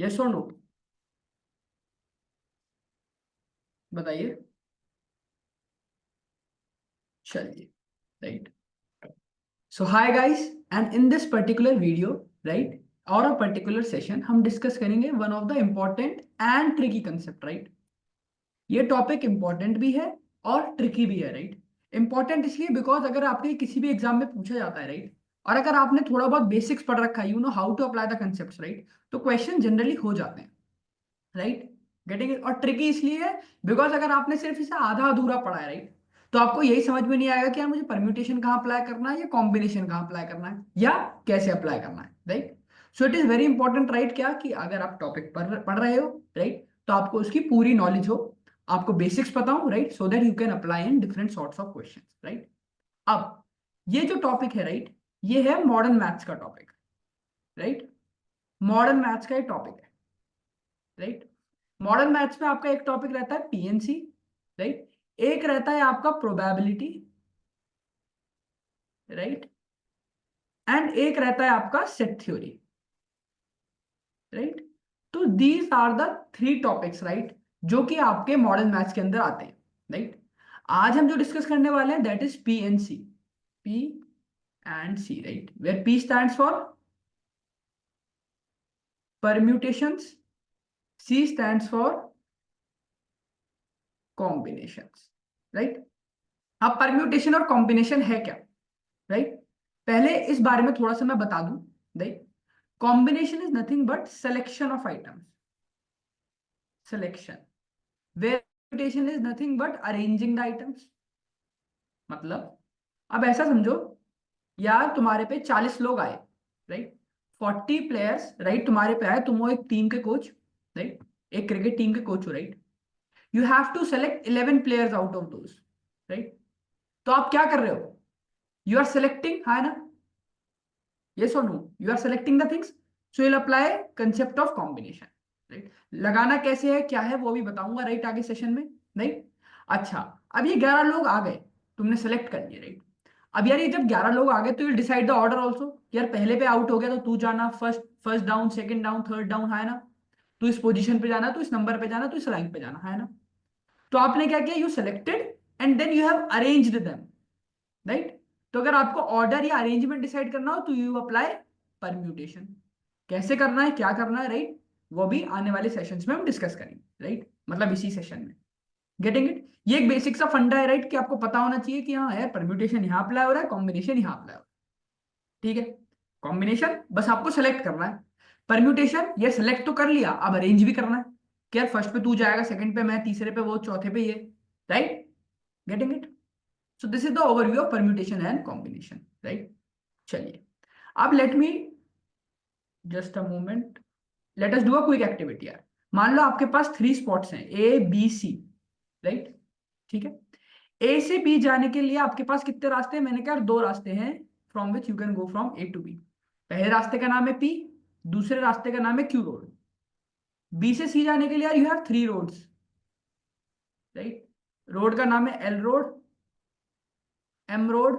Yes और no? बताइए। चलिए, right. So hi guys, and in this particular video, right, और अ पर्टिकुलर सेशन हम डिस्कस करेंगे one of the important and tricky concept, right. ये topic important भी है और ट्रिकी भी है, राइट। इंपॉर्टेंट इसलिए बिकॉज अगर आपके किसी भी एग्जाम में पूछा जाता है, राइट, और अगर आपने थोड़ा बहुत बेसिक्स पढ़ रखा है, you know how to apply the concept, right, तो क्वेश्चन जनरली हो जाते हैं, राइट। Getting it. और ट्रिकी इसलिए है बिकॉज अगर आपने सिर्फ इसे आधा अधूरा पढ़ा है, राइट, तो आपको यही समझ में नहीं आएगा कि यार मुझे परम्यूटेशन कहाँ अप्लाई करना है या कॉम्बिनेशन कहाँ अप्लाई करना है या कैसे अप्लाई करना है, right. So it is very important, right, क्या कि अगर आप टॉपिक पढ़ रहे हो, राइट, तो आपको उसकी पूरी नॉलेज हो, आपको बेसिक्स पता हो, right, so that you can apply in different sorts of question, right. अब ये जो टॉपिक है, राइट, ये है मॉडर्न मैथ्स का टॉपिक, राइट। मॉडर्न मैथ्स का एक टॉपिक है, राइट। मॉडर्न मैथ्स में आपका एक टॉपिक रहता है पीएनसी, राइट। एक रहता है आपका प्रोबेबिलिटी, राइट, एंड एक रहता है आपका सेट थ्योरी, राइट। तो these are the three topics, right, जो कि आपके मॉडर्न मैथ्स के अंदर आते हैं, राइट। आज हम जो डिस्कस करने वाले हैं that is PNC, P and C, right, where P stands for permutations, C stands for combinations, right. अब परम्यूटेशन और कॉम्बिनेशन है क्या, राइट। पहले इस बारे में थोड़ा सा मैं बता दूं, right. Combination is nothing but selection of items, selection, where permutation is nothing but arranging the items. मतलब अब ऐसा समझो, यार तुम्हारे पे 40 लोग आए, राइट, 40 प्लेयर्स, राइट, तुम्हारे पे आए, तुम हो एक टीम के कोच, राइट, एक क्रिकेट टीम के कोच हो, right. You have to select 11 players out of those, right. तो आप क्या कर रहे हो? यू आर सेलेक्टिंग, है ना? yes or no? You are selecting the things, so you'll apply concept of combination, right? लगाना कैसे है क्या है वो भी बताऊंगा, राइट, आगे सेशन में, राइट। अच्छा, अब ये 11 लोग आ गए, तुमने सेलेक्ट कर लिए, राइट। अब यार ये जब 11 लोग आ गए तो you decide the order also, यार पहले पे आउट हो गया तो तू जाना first, first down, second down, third down, है ना? तू इस पोजीशन पे जाना, तू इस नंबर पे जाना, तू इस रैंक पे जाना, है ना? तो आपने क्या किया? You selected and then you have arranged them, right. तो अगर आपको ऑर्डर या अरेंजमेंट डिसाइड करना हो तो यू अप्लाई परम्यूटेशन। कैसे करना है, क्या करना है, राइट, वो भी आने वाले सेशंस में हम डिस्कस करेंगे, राइट, मतलब इसी सेशन में। Getting it? ये एक बेसिक सा फंडा है, राइट, कि आपको पता होना चाहिए कि हाँ यार परम्यूटेशन यहाँ अप्लाई हो रहा है, कॉम्बिनेशन यहाँ अप्लाई हो रहा है, ठीक है। कॉम्बिनेशन बस आपको सेलेक्ट करना है, परम्यूटेशन ये सेलेक्ट तो कर लिया, अब अरेंज भी करना है कि यार फर्स्ट पे तू जाएगा, सेकंड पे मैं, तीसरे पे वो, चौथे पे ये, right. Getting it? So this is the overview of permutation and combination, right? चलिए, अब let me just a moment, let us do a quick activity यार। मान लो आपके पास 3 स्पॉट्स हैं, ए बी सी, राइट, ठीक है। ए से बी जाने के लिए आपके पास कितने रास्ते हैं? मैंने कहा 2 रास्ते हैं from which you can go from A to B. पहले रास्ते का नाम है पी, दूसरे रास्ते का नाम है क्यू रोड। बी से सी जाने के लिए यार you have 3 roads, right. Road का नाम है L road, M road,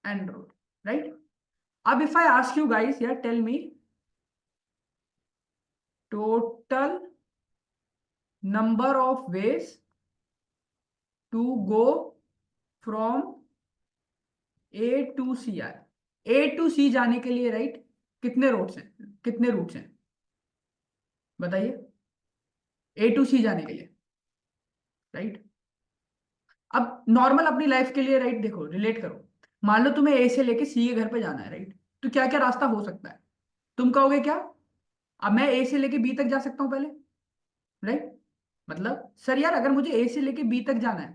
N road, right. अब if I ask you guys यार, tell me total number of ways to go from A to C। यार A to C जाने के लिए, right, कितने रोड्स हैं, कितने रूट्स हैं? बताइए, A to C जाने के लिए, राइट। अब नॉर्मल अपनी लाइफ के लिए, राइट, देखो, रिलेट करो। मान लो तुम्हें A से लेके C के घर पे जाना है, राइट, तो क्या क्या रास्ता हो सकता है? तुम कहोगे क्या? अब मैं A से लेके B तक जा सकता हूं पहले, राइट। मतलब सर यार अगर मुझे A से लेके B तक जाना है,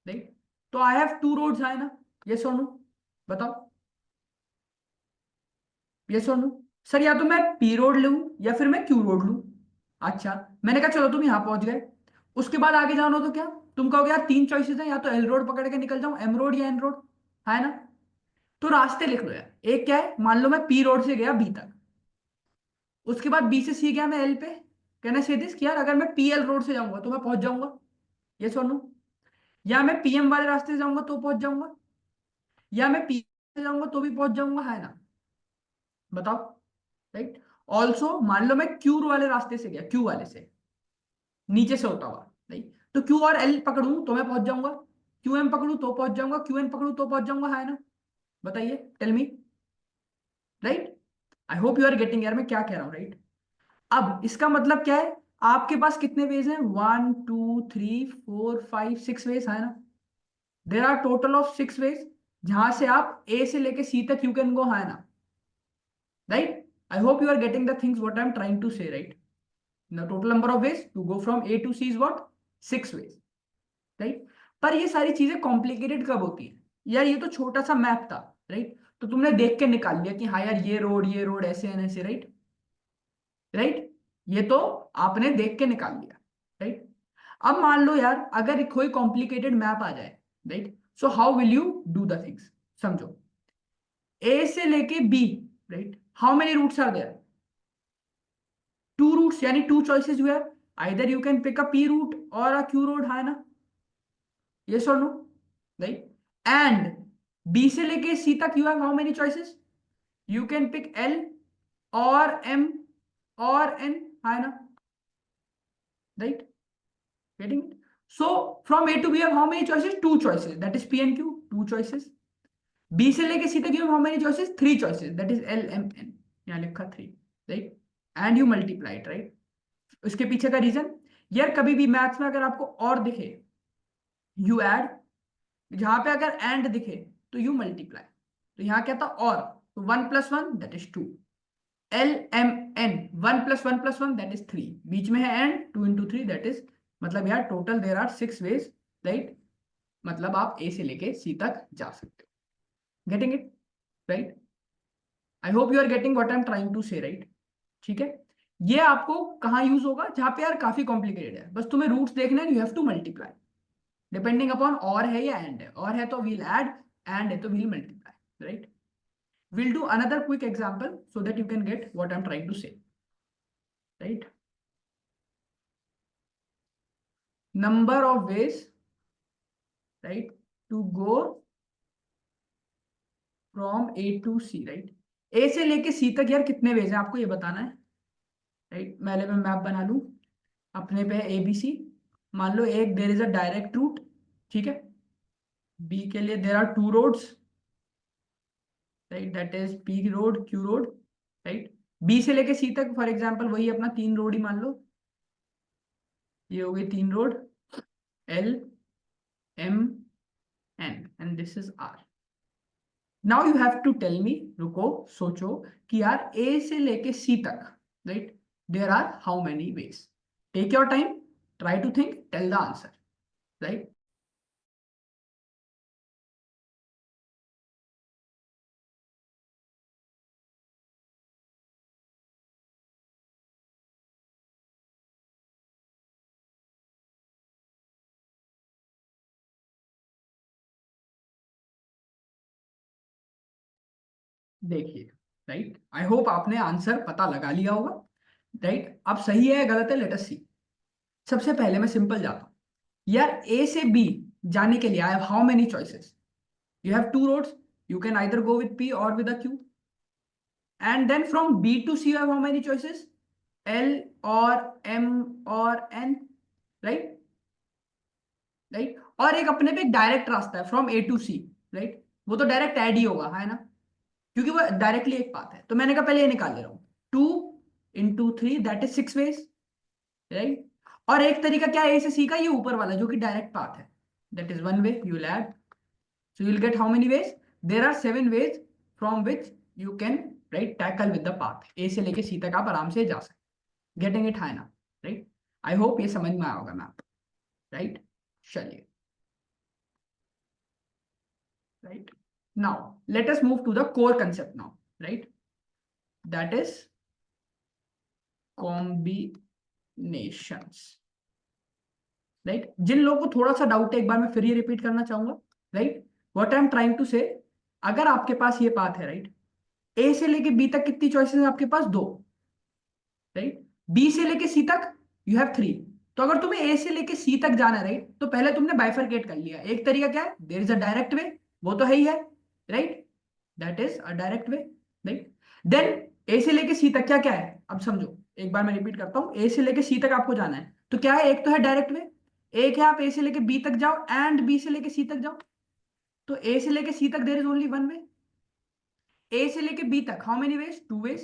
राइट, तो आई हैव 2 रोड्स, है ना? यस और नो? बताओ, यस और नो? सर या तो मैं पी रोड लूं या फिर मैं क्यू रोड लूं। अच्छा, मैंने कहा चलो तुम यहां पहुंच गए, उसके बाद आगे जाना हो तो क्या? तुम कहोगे यार 3 चॉइसेस हैं, या तो एल रोड पकड़ के निकल जाऊं, एम रोड या एन रोड, है ना? तो रास्ते लिख लो यार। एक क्या है, मान लो मैं पी रोड से गया बी तक, उसके बाद बी से सी गया मैं एल पे, कहना से दिस कि यार अगर मैं पी एल रोड से जाऊंगा तो मैं पहुंच जाऊंगा, यस और नो? या मैं पीएम वाले रास्ते से जाऊंगा तो पहुंच जाऊंगा, या मैं पी से जाऊंगा तो भी पहुंच जाऊंगा, है ना? बताओ, राइट। ऑल्सो मान लो मैं क्यू वाले रास्ते से गया, क्यू वाले से नीचे से होता हुआ, राइट, तो क्यू और एल पकड़ूं तो मैं पहुंच जाऊंगा, क्यू एम पकड़ूं तो पहुंच जाऊंगा, क्यू एन पकड़ूं तो पहुंच जाऊंगा, है ना? बताइए, tell me, right? I hope you are getting यार मैं क्या कह रहा हूं, राइट? अब इसका मतलब क्या है, आपके पास कितने वेज हैं? 1 2 3 4 5 6 वेज, है ना? There are total of 6 ways, जहां से आप ए से लेके सी तक यू कैन गो, है ना? Right? I hope you are getting the things what I am trying to say, right? The total number of ways to go from A to C is what? 6 ways, right? पर ये सारी चीजें complicated कब होती है यार? ये तो छोटा सा मैप था, राइट? तो तुमने देख के निकाल लिया कि हाँ यार ये रोड ऐसे है ऐसे, राइट? राइट? ये तो आपने देख के निकाल लिया, राइट? अब मान लो यार अगर कोई कॉम्प्लिकेटेड मैप आ जाए, right, so how will you do the things? समझो, ए से लेके B, right, how many routes are there? 2 routes, यानी 2 choices you have, either you can pick a P route और अ क्यू रोड, है ना? Yes और no, right? And B से लेके सी तक you have how many choices? You can pick L और M और एन, है ना? Right? Getting it? So from A to B have how many choices? 2 choices, that is P and Q, 2 choices. B से लेके C तक you have how many choices? 3 choices, that is L M N, यहाँ लिखा 3, right? And you multiply it, right? उसके पीछे का reason, यार कभी भी मैथ्स में अगर आपको और दिखे यू ऐड, जहां पे अगर एंड दिखे तो यू मल्टीप्लाई, तो यहां क्या था? और, तो 1 + 1 that is 2, L M N, 1 + 1 + 1 that is 3, बीच में है एंड, 2 × 3 दैट इज, मतलब यार total there are 6 ways, right? मतलब आप ए से लेके सी तक जा सकते हो। Getting it, right? I hope you are getting what I am trying to say, right? ठीक है? ये आपको कहाँ यूज होगा? जहां पे यार काफी कॉम्प्लिकेटेड है, बस तुम्हें रूट्स देखना है, you have to multiply depending upon और है या एंड है, और है तो वील ऐड, एंड है तो we'll multiply, right? We'll do another quick example so that you can get what I'm trying to say, right? Number of ways, right, to go from A to C, right? A से लेके C तक यार कितने veg हैं आपको ये बताना है, राइट? पहले मैं मैप बना लूं, अपने पे है ABC, मान लो एक there is a direct route, ठीक है? B के लिए there are 2 roads, right, that is P road, Q road, right? B से लेके C तक फॉर एग्जांपल वही अपना 3 रोड ही मान लो, ये हो गई 3 road, L M N and this is R. Now you have to tell me, रुको सोचो, कि यार ए से लेके सी तक, right, there are how many ways? Take your time, try to think, tell the answer, right? देखिए, right, I hope आपने answer पता लगा लिया होगा, राइट? अब सही है गलत है, लेट अस सी। सबसे पहले मैं सिंपल जाता हूं, यार ए से बी जाने के लिए I have how many choices? You have 2 roads, you can either go with P or with a Q. And then from B to C you have how many choices? L or M or N, right? Right? और एक अपने पे direct रास्ता है from A to C, right? वो तो direct add ही होगा, है ना? क्योंकि वो डायरेक्टली एक पाथ है, तो मैंने कहा पहले ये निकाल ले रहा हूं, 2 × 3 दैट इज 6 वेज, राइट? और एक तरीका क्या है ए से सी का? ये ऊपर वाला जो कि डायरेक्ट पाथ है, that is 1 way, you will add, so you will get how many ways? There are 7 ways from which you can, right, tackle with the path, A से लेके सी तक आप आराम से जा सकते। गेटिंग इट, है ना? राइट? आई होप ये समझ में आया होगा मैप, राइट? चलिए, right? Now let us move to the core concept now, right? That is combinations, right? जिन लोगों को थोड़ा सा डाउट है एक बार मैं फिर ये रिपीट करना चाहूंगा, right? What I am trying to say, अगर आपके पास ये पाथ है, राइट, ए से लेके बी तक कितनी चॉइसेस है आपके पास? 2, राइट? बी से लेके सी तक यू हैव 3, तो अगर तुम्हें ए से लेके सी तक जाना है, राइट, तो पहले तुमने बाइफरकेट कर लिया। एक तरीका क्या है? There is a direct way, वो तो है ही है, right? That is a direct way, right? Then A से लेके सी तक क्या क्या है, अब समझो, एक बार मैं रिपीट करता हूँ, ए से लेके सी तक आपको जाना है, तो क्या है, एक तो है डायरेक्ट वे, एक है आप ए से लेके बी तक जाओ एंड बी से लेके सी तक जाओ। तो ए से लेके सी तक there is only one way, A से लेके बी तक how many ways, two ways,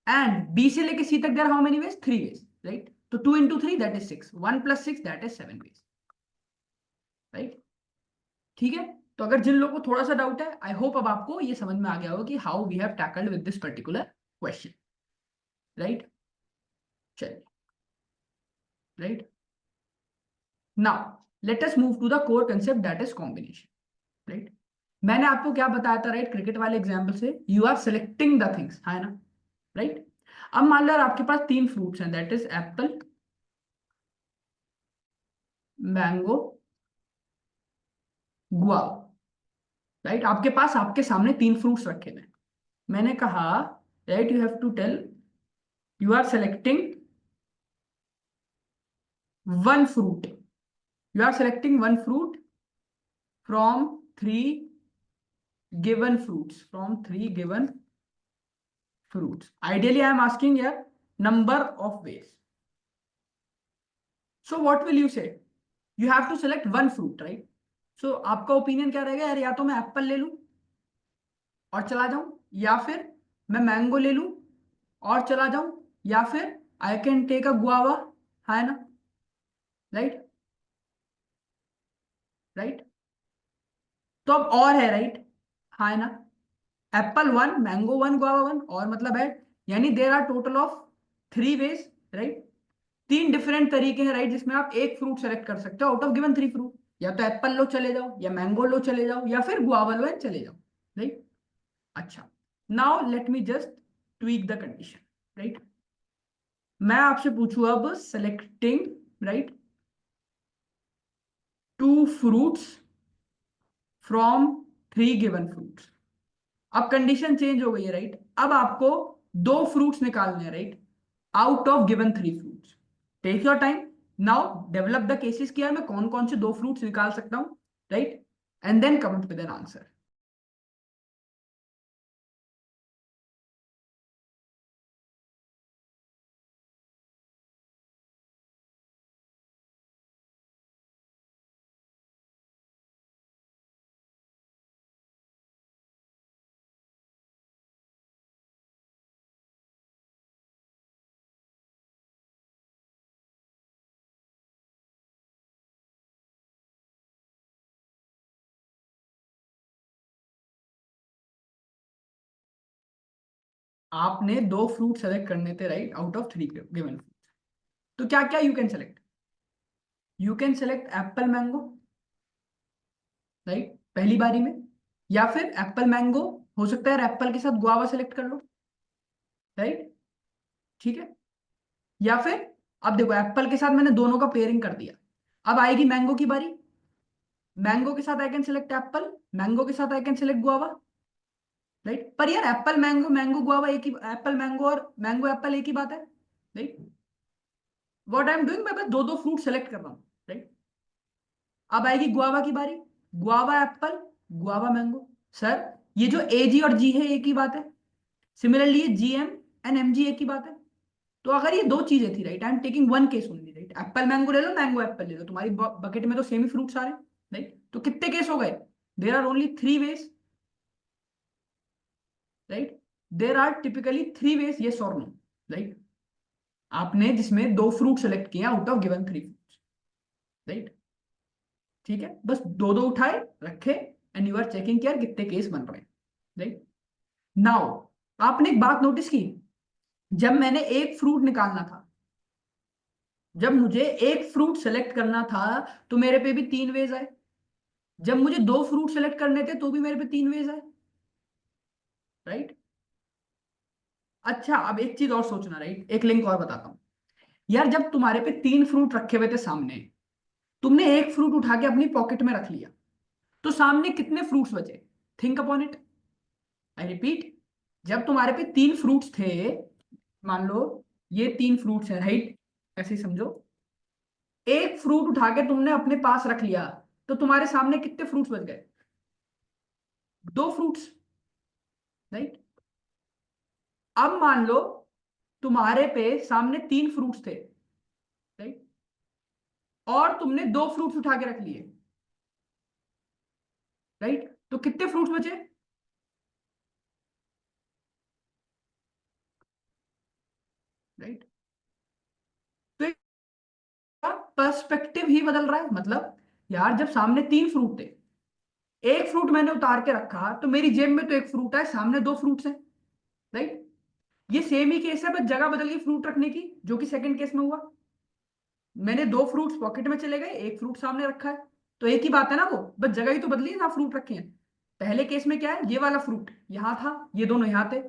and B से लेके सी तक there how many ways, three ways, right. तो 2 into 3 that is 6, 1 + 6 that is 7 ways, right. ठीक है, तो अगर जिन लोगों को थोड़ा सा डाउट है, आई होप अब आपको ये समझ में आ गया होगा कि how we have tackled with this particular question, right. चलिए, right, now let us move to the core concept that is combination, right. मैंने आपको क्या बताया था, राइट, क्रिकेट वाले एग्जाम्पल से you are selecting the things, है ना, राइट। अब मान लो आपके पास तीन फ्रूट्स हैं, that is Apple, mango, guava, right. आपके पास आपके सामने तीन फ्रूट्स रखे हुए हैं। मैंने कहा, right, you have to tell, you are selecting one fruit, you are selecting one fruit from three given fruits, from three given fruits. Ideally, I am asking here number of ways. So what will you say? You have to select one fruit, right? So आपका opinion क्या रहेगा यार, या तो मैं Apple ले लूं और चला जाऊं, या फिर मैं मैंगो ले लूं और चला जाऊं, या फिर I can take a guava, है ना, राइट, राइट। तो अब और है, राइट, है ना, apple one, mango one, guava one, और मतलब है, यानी there are total of three ways, right. तीन डिफरेंट तरीके हैं, राइट, जिसमें आप एक फ्रूट सेलेक्ट कर सकते हो out of given three fruit. या तो एप्पल लो चले जाओ, या मैंगो लो चले जाओ, या फिर गुआवा लो एंड चले जाओ, राइट। अच्छा, now let me just tweak the condition, right. मैं आपसे पूछूं अब, selecting, right, two fruits from three given fruits. अब कंडीशन चेंज हो गई है, राइट। अब आपको दो फ्रूट्स निकालने हैं, right, out of given three fruits. Take your time, now develop the cases कि यार मैं कौन कौन से दो फ्रूट्स निकाल सकता हूं, right, and then come up with an answer. आपने दो फ्रूट सेलेक्ट करने थे, right, out of three given fruit. तो क्या क्या you can select, you can select apple mango, right, पहली बारी में, या फिर एप्पल मैंगो, हो सकता है एप्पल के साथ गुआवा सेलेक्ट कर लो, राइट, ठीक है। या फिर अब देखो, एप्पल के साथ मैंने दोनों का पेयरिंग कर दिया, अब आएगी मैंगो की बारी, मैंगो के साथ I can select apple, mango के साथ I can select guava, right. पर यार एप्पल मैंगो, मैंगो गुआवा एक ही, एप्पल मैंगो और मैंगो एप्पल एक ही बात है, right. What I am doing, मैं बस दो दो फ्रूट सेलेक्ट कर रहा हूँ, राइट। अब आएगी गुआवा की बारी, guava Apple, guava mango. Sir, ये जो ए जी और जी है एक ही बात है, सिमिलरली ये G M and M G एक ही बात है। तो अगर ये दो चीजें थी, right, I am taking one case only, right, Apple mango ले लो, मैंगो एप्पल ले लो, तुम्हारी बकेट में तो सेम ही फ्रूट्स आ रहे हैं, राइट। तो कितने केस हो गए, there are only three ways, right, there are typically three ways, yes और नो, राइट। आपने जिसमें दो फ्रूट सेलेक्ट किए out of given three fruits, right, ठीक है, बस दो दो उठाए रखे and you are checking care कितने केस बन रहे हैं, राइट। नाउ आपने एक बात नोटिस की, जब मैंने एक फ्रूट निकालना था, जब मुझे एक फ्रूट सेलेक्ट करना था, तो मेरे पे भी तीन वेज आए। जब मुझे दो फ्रूट सेलेक्ट करने थे तो भी मेरे पे तीन वेज आए, राइट। अच्छा, अब एक चीज और सोचना, राइट, एक लिंक और बताता हूं। यार जब तुम्हारे पे तीन फ्रूट रखे हुए थे सामने, तुमने एक फ्रूट उठा के अपनी पॉकेट में रख लिया, तो सामने कितने फ्रूट्स बचे, think upon it, I repeat. जब तुम्हारे पे तीन फ्रूट्स थे, मान लो ये तीन फ्रूट्स हैं, राइट, ऐसे ही समझो, एक फ्रूट उठा के तुमने अपने पास रख लिया, तो तुम्हारे सामने कितने फ्रूट्स बच गए, दो फ्रूट्स, राइट। अब मान लो तुम्हारे पे सामने 3 फ्रूट्स थे, राइट, और तुमने 2 फ्रूट्स उठा के रख लिए, राइट, तो कितने फ्रूट्स बचे? राइट, तो पर्सपेक्टिव ही बदल रहा है। मतलब यार जब सामने 3 फ्रूट थे, एक फ्रूट मैंने उतार के रखा तो मेरी जेब में तो एक फ्रूट है, सामने 2 फ्रूट्स हैं, राइट। ये सेम ही केस है, बस जगह बदल गई फ्रूट रखने की, जो कि सेकंड केस में हुआ। मैंने 2 फ्रूट्स पॉकेट में चले गए, एक फ्रूट सामने रखा है, तो एक ही बात है ना, वो बस जगह ही तो बदली है, जहां फ्रूट रखे हैं। पहले केस में क्या है, ये वाला फ्रूट यहां था, ये दोनों यहां थे।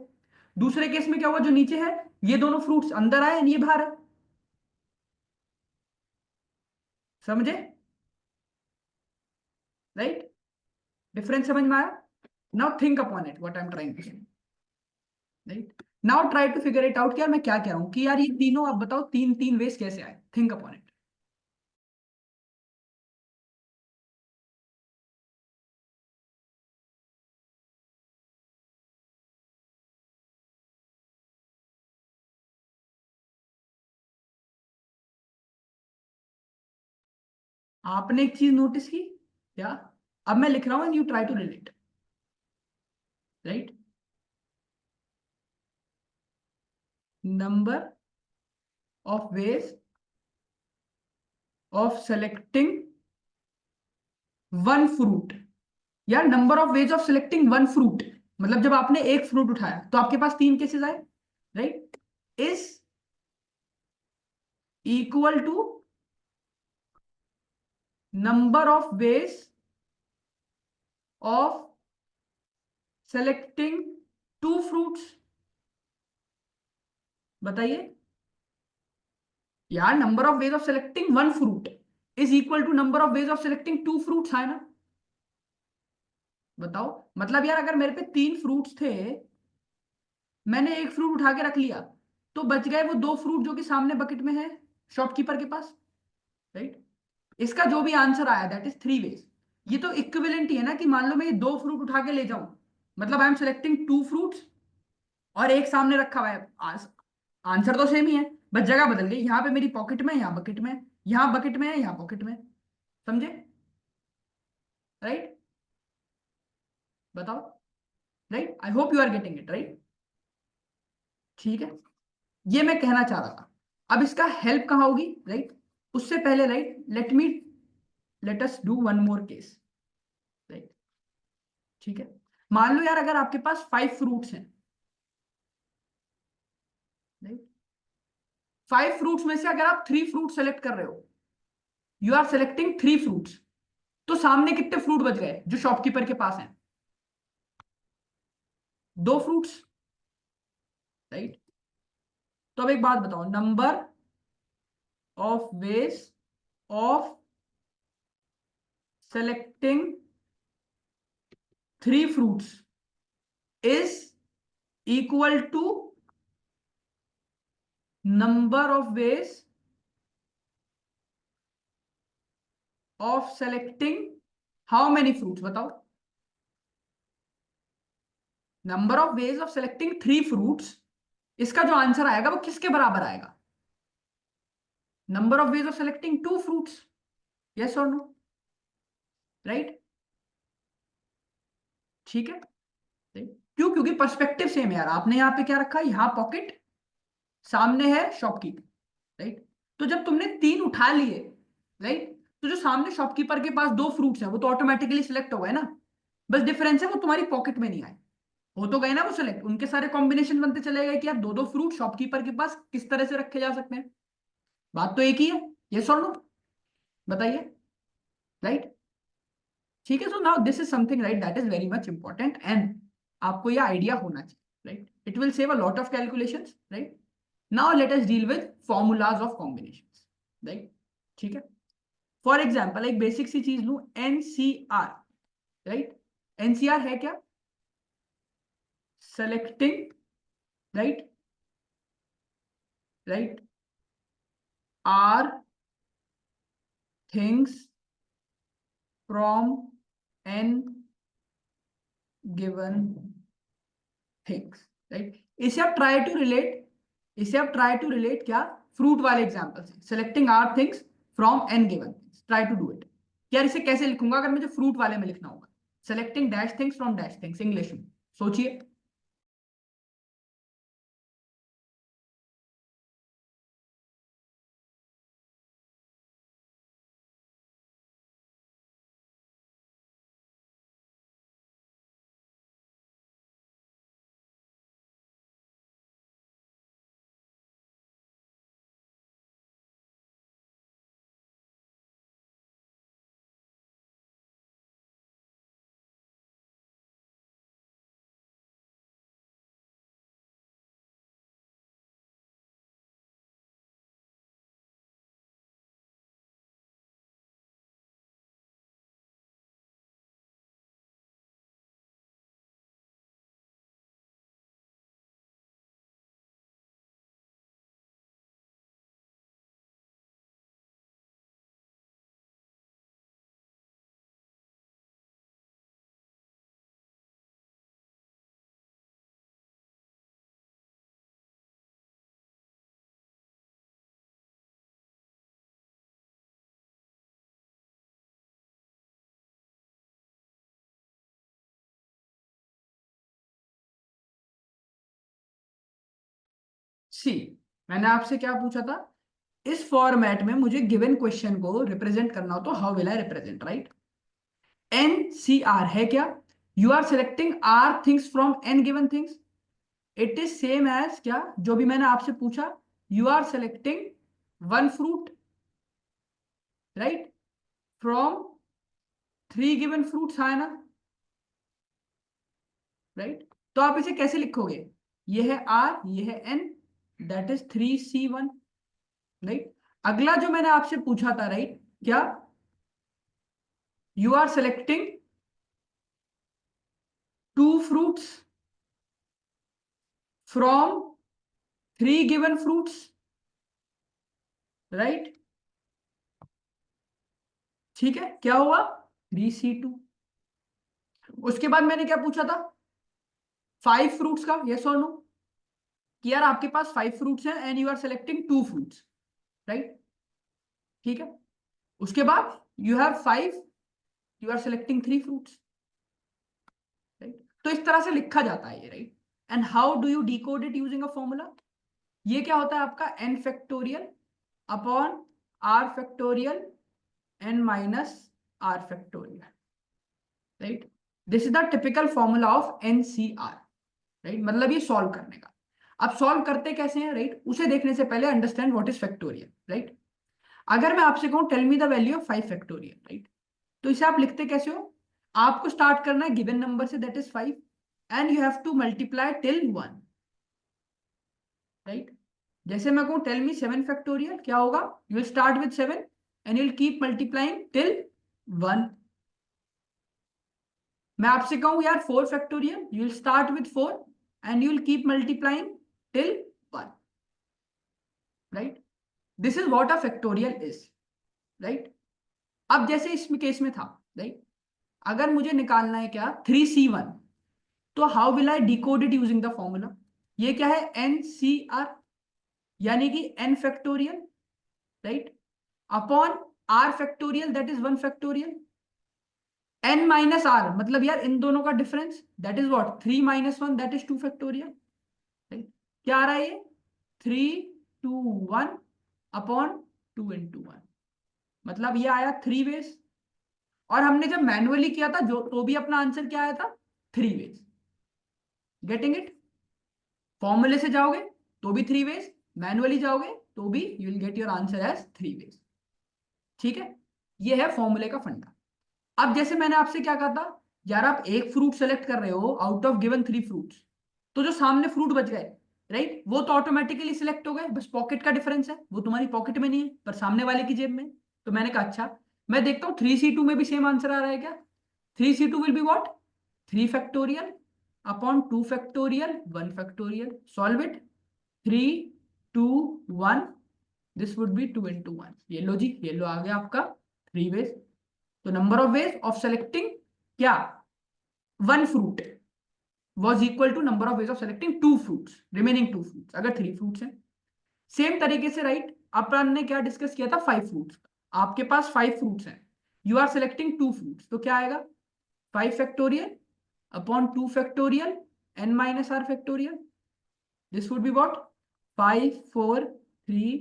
दूसरे केस में क्या हुआ, जो नीचे है, ये दोनों फ्रूट्स अंदर आए, ये बाहर है। समझे? राइट? डिफरेंस समझ में आया? Now think upon it what I am trying to say, right. Now try to figure it out कि यार मैं क्या कह रहा हूं, कि यार ये तीनों आप बताओ, तीन तीन वेज कैसे आए, थिंक अपॉन इट। आपने एक चीज नोटिस की क्या? अब मैं लिख रहा हूं and you try to relate, right. Number of ways of selecting one fruit, या number of ways of selecting one fruit, मतलब जब आपने एक फ्रूट उठाया तो आपके पास 3 केसेस आए, right, is equal to number of ways of selecting 2 fruits. बताइए यार, number of ways of selecting one fruit is equal to number of ways of selecting 2 fruits, है ना? बताओ, मतलब यार अगर मेरे पे 3 फ्रूट्स थे, मैंने एक फ्रूट उठा के रख लिया, तो बच गए वो 2 फ्रूट जो कि सामने बकेट में है, शॉपकीपर के पास, राइट। इसका जो भी आंसर आया दैट इज 3 वेज। ये तो इक्विवेलेंट ही है ना, कि मान लो मैं ये 2 फ्रूट उठा के ले जाऊं, मतलब आई एम सेलेक्टिंग 2 फ्रूट्स, और एक सामने रखा हुआ है, आंसर तो सेम ही है, बस जगह बदल गई, यहाँ पे मेरी पॉकेट में, यहाँ बकेट में, यहाँ बकेट में है, यहाँ पॉकेट में। समझे? राइट? बताओ। Right, I hope you are getting it, right. ठीक है, ये मैं कहना चाह रहा था। अब इसका हेल्प कहाँ होगी, राइट? उससे पहले, right, let us do one more case, right. ठीक है, मान लो यार अगर आपके पास 5 फ्रूट्स हैं, राइट, 5 फ्रूट्स में से अगर आप 3 फ्रूट सेलेक्ट कर रहे हो, यू आर सेलेक्टिंग 3 फ्रूट्स, तो सामने कितने फ्रूट बच गए जो शॉपकीपर के पास हैं? 2 फ्रूट्स, राइट। तो अब एक बात बताओ, number of ways of selecting 3 fruits is equal to number of ways of selecting how many fruits? बताओ, number of ways of selecting 3 fruits, इसका जो आंसर आएगा वो किसके बराबर आएगा? Number of ways of selecting 2 fruits. Yes और no? Right? ठीक है। right? क्यों? क्योंकि पर्सपेक्टिव सेम है यार, आपने यहाँ पे क्या रखा है, यहाँ पॉकेट, सामने है शॉपकीपर, राइट। तो जब तुमने 3 उठा लिए, राइट, तो जो सामने शॉपकीपर के पास 2 फ्रूट्स हैं वो तो ऑटोमेटिकली सिलेक्ट हो गए ना, बस डिफरेंस है वो तुम्हारी पॉकेट में नहीं आए, हो तो गए ना वो सिलेक्ट, उनके सारे कॉम्बिनेशन बनते चले गए कि यार 2 2 फ्रूट शॉपकीपर के पास किस तरह से रखे जा सकते हैं। बात तो एक ही है, यस और नो? बताइए, राइट। ठीक है, so now this is something, right, that is very much important, and आपको ये आइडिया होना चाहिए, right, it will save a lot of calculations, right. Now let us deal with formulas of combinations, right. ठीक है, for example एक basic सी चीज लू, एनसीआर, राइट। एनसीआर है क्या? Selecting, right, right, r things from n given things, right. इसे आप ट्राई टू रिलेट क्या, फ्रूट वाले एग्जाम्पल से, selecting r things from n given things, try to do it. यार इसे कैसे लिखूंगा अगर मुझे फ्रूट वाले में लिखना होगा, selecting dash things from dash things, English में सोचिए। सी, मैंने आपसे क्या पूछा था, इस फॉर्मेट में मुझे गिवन क्वेश्चन को रिप्रेजेंट करना हो तो how will I represent, right. N C r है क्या, you are selecting r things from n given things. It is same as क्या, जो भी मैंने आपसे पूछा, you are selecting one fruit, right, from three given fruits, है ना, राइट। तो आप इसे कैसे लिखोगे, ये है आर, ये है N, that is 3C1, right. अगला जो मैंने आपसे पूछा था, राइट, क्या, you are selecting two fruits from three given fruits, right. ठीक है, क्या हुआ, 3C2। उसके बाद मैंने क्या पूछा था, फाइव फ्रूट्स का, यस और नो, कि यार आपके पास फाइव फ्रूट्स हैं and you are selecting two fruits, right. ठीक है, उसके बाद you have five, you are selecting three fruits, right. तो इस तरह से लिखा जाता है ये, right. And how do you decode it using a formula, ये क्या होता है आपका n factorial upon r factorial n minus r factorial, right. This is the typical formula of NCR, right, मतलब ये सॉल्व करने का। अब सॉल्व करते कैसे हैं, राइट, उसे देखने से पहले understand what is factorial, right. अगर मैं आपसे कहूं tell me the value of five factorial, right, तो इसे आप लिखते कैसे हो, आपको स्टार्ट करना है गिवन नंबर से, that is five, and you have to multiply till one, right. जैसे मैं कहूं टेल मी सेवन फैक्टोरियल, क्या होगा, you will start with seven and you will keep multiplying till one. मैं आपसे कहूं यार four factorial, you will start with four and you will keep multiplying till one, right. This is what a factorial is, right. अब जैसे इसमें case में था, right, अगर मुझे निकालना है क्या 3C1, तो how will I decode it using the formula, ये क्या है NCR, यानी कि n factorial, right, upon r factorial that is one factorial, n minus r मतलब यार इन दोनों का difference, that is what 3 - 1 that is two factorial, right. क्या आ रहा है ये 3 2 1 अपॉन 2 × 1, मतलब ये आया थ्री वेज। और हमने जब मैनुअली किया था जो, तो भी अपना आंसर क्या आया था, थ्री वेज। गेटिंग इट, फॉर्मूले से जाओगे तो भी थ्री वेज, मैनुअली जाओगे तो भी you will get your answer as three ways, ठीक है। ये है फॉर्मूले का फंडा। अब जैसे मैंने आपसे क्या कहा था, यार आप एक फ्रूट सेलेक्ट कर रहे हो out of given three fruits, तो जो सामने फ्रूट बच गए, राइट, वो तो ऑटोमेटिकली सिलेक्ट हो गए, बस पॉकेट का डिफरेंस है, वो तुम्हारी पॉकेट में नहीं है पर सामने वाले की जेब में। तो मैंने कहा अच्छा, मैं देखता हूँ 3C2 में भी सेम आंसर आ रहा है क्या, 3C2 will be what, 3 factorial upon 2 factorial 1 factorial, solve it, 3 2 1, this would B 2 × 1, ये लो जी, ये लो आ गया आपका थ्री वेज। तो number of ways of selecting क्या, one fruit, was equal to number of ways of selecting 2 fruits, remaining 2 fruits, अगर 3 fruits हैं। Same तरीके से राइट, अपन ने क्या डिस्कस किया था, 5 fruits। आपके पास 5 fruits हैं, यू आर सेलेक्टिंग 2 fruits, तो क्या आएगा, 5 factorial upon 2 factorial n minus r factorial, this would be what, 5 4 3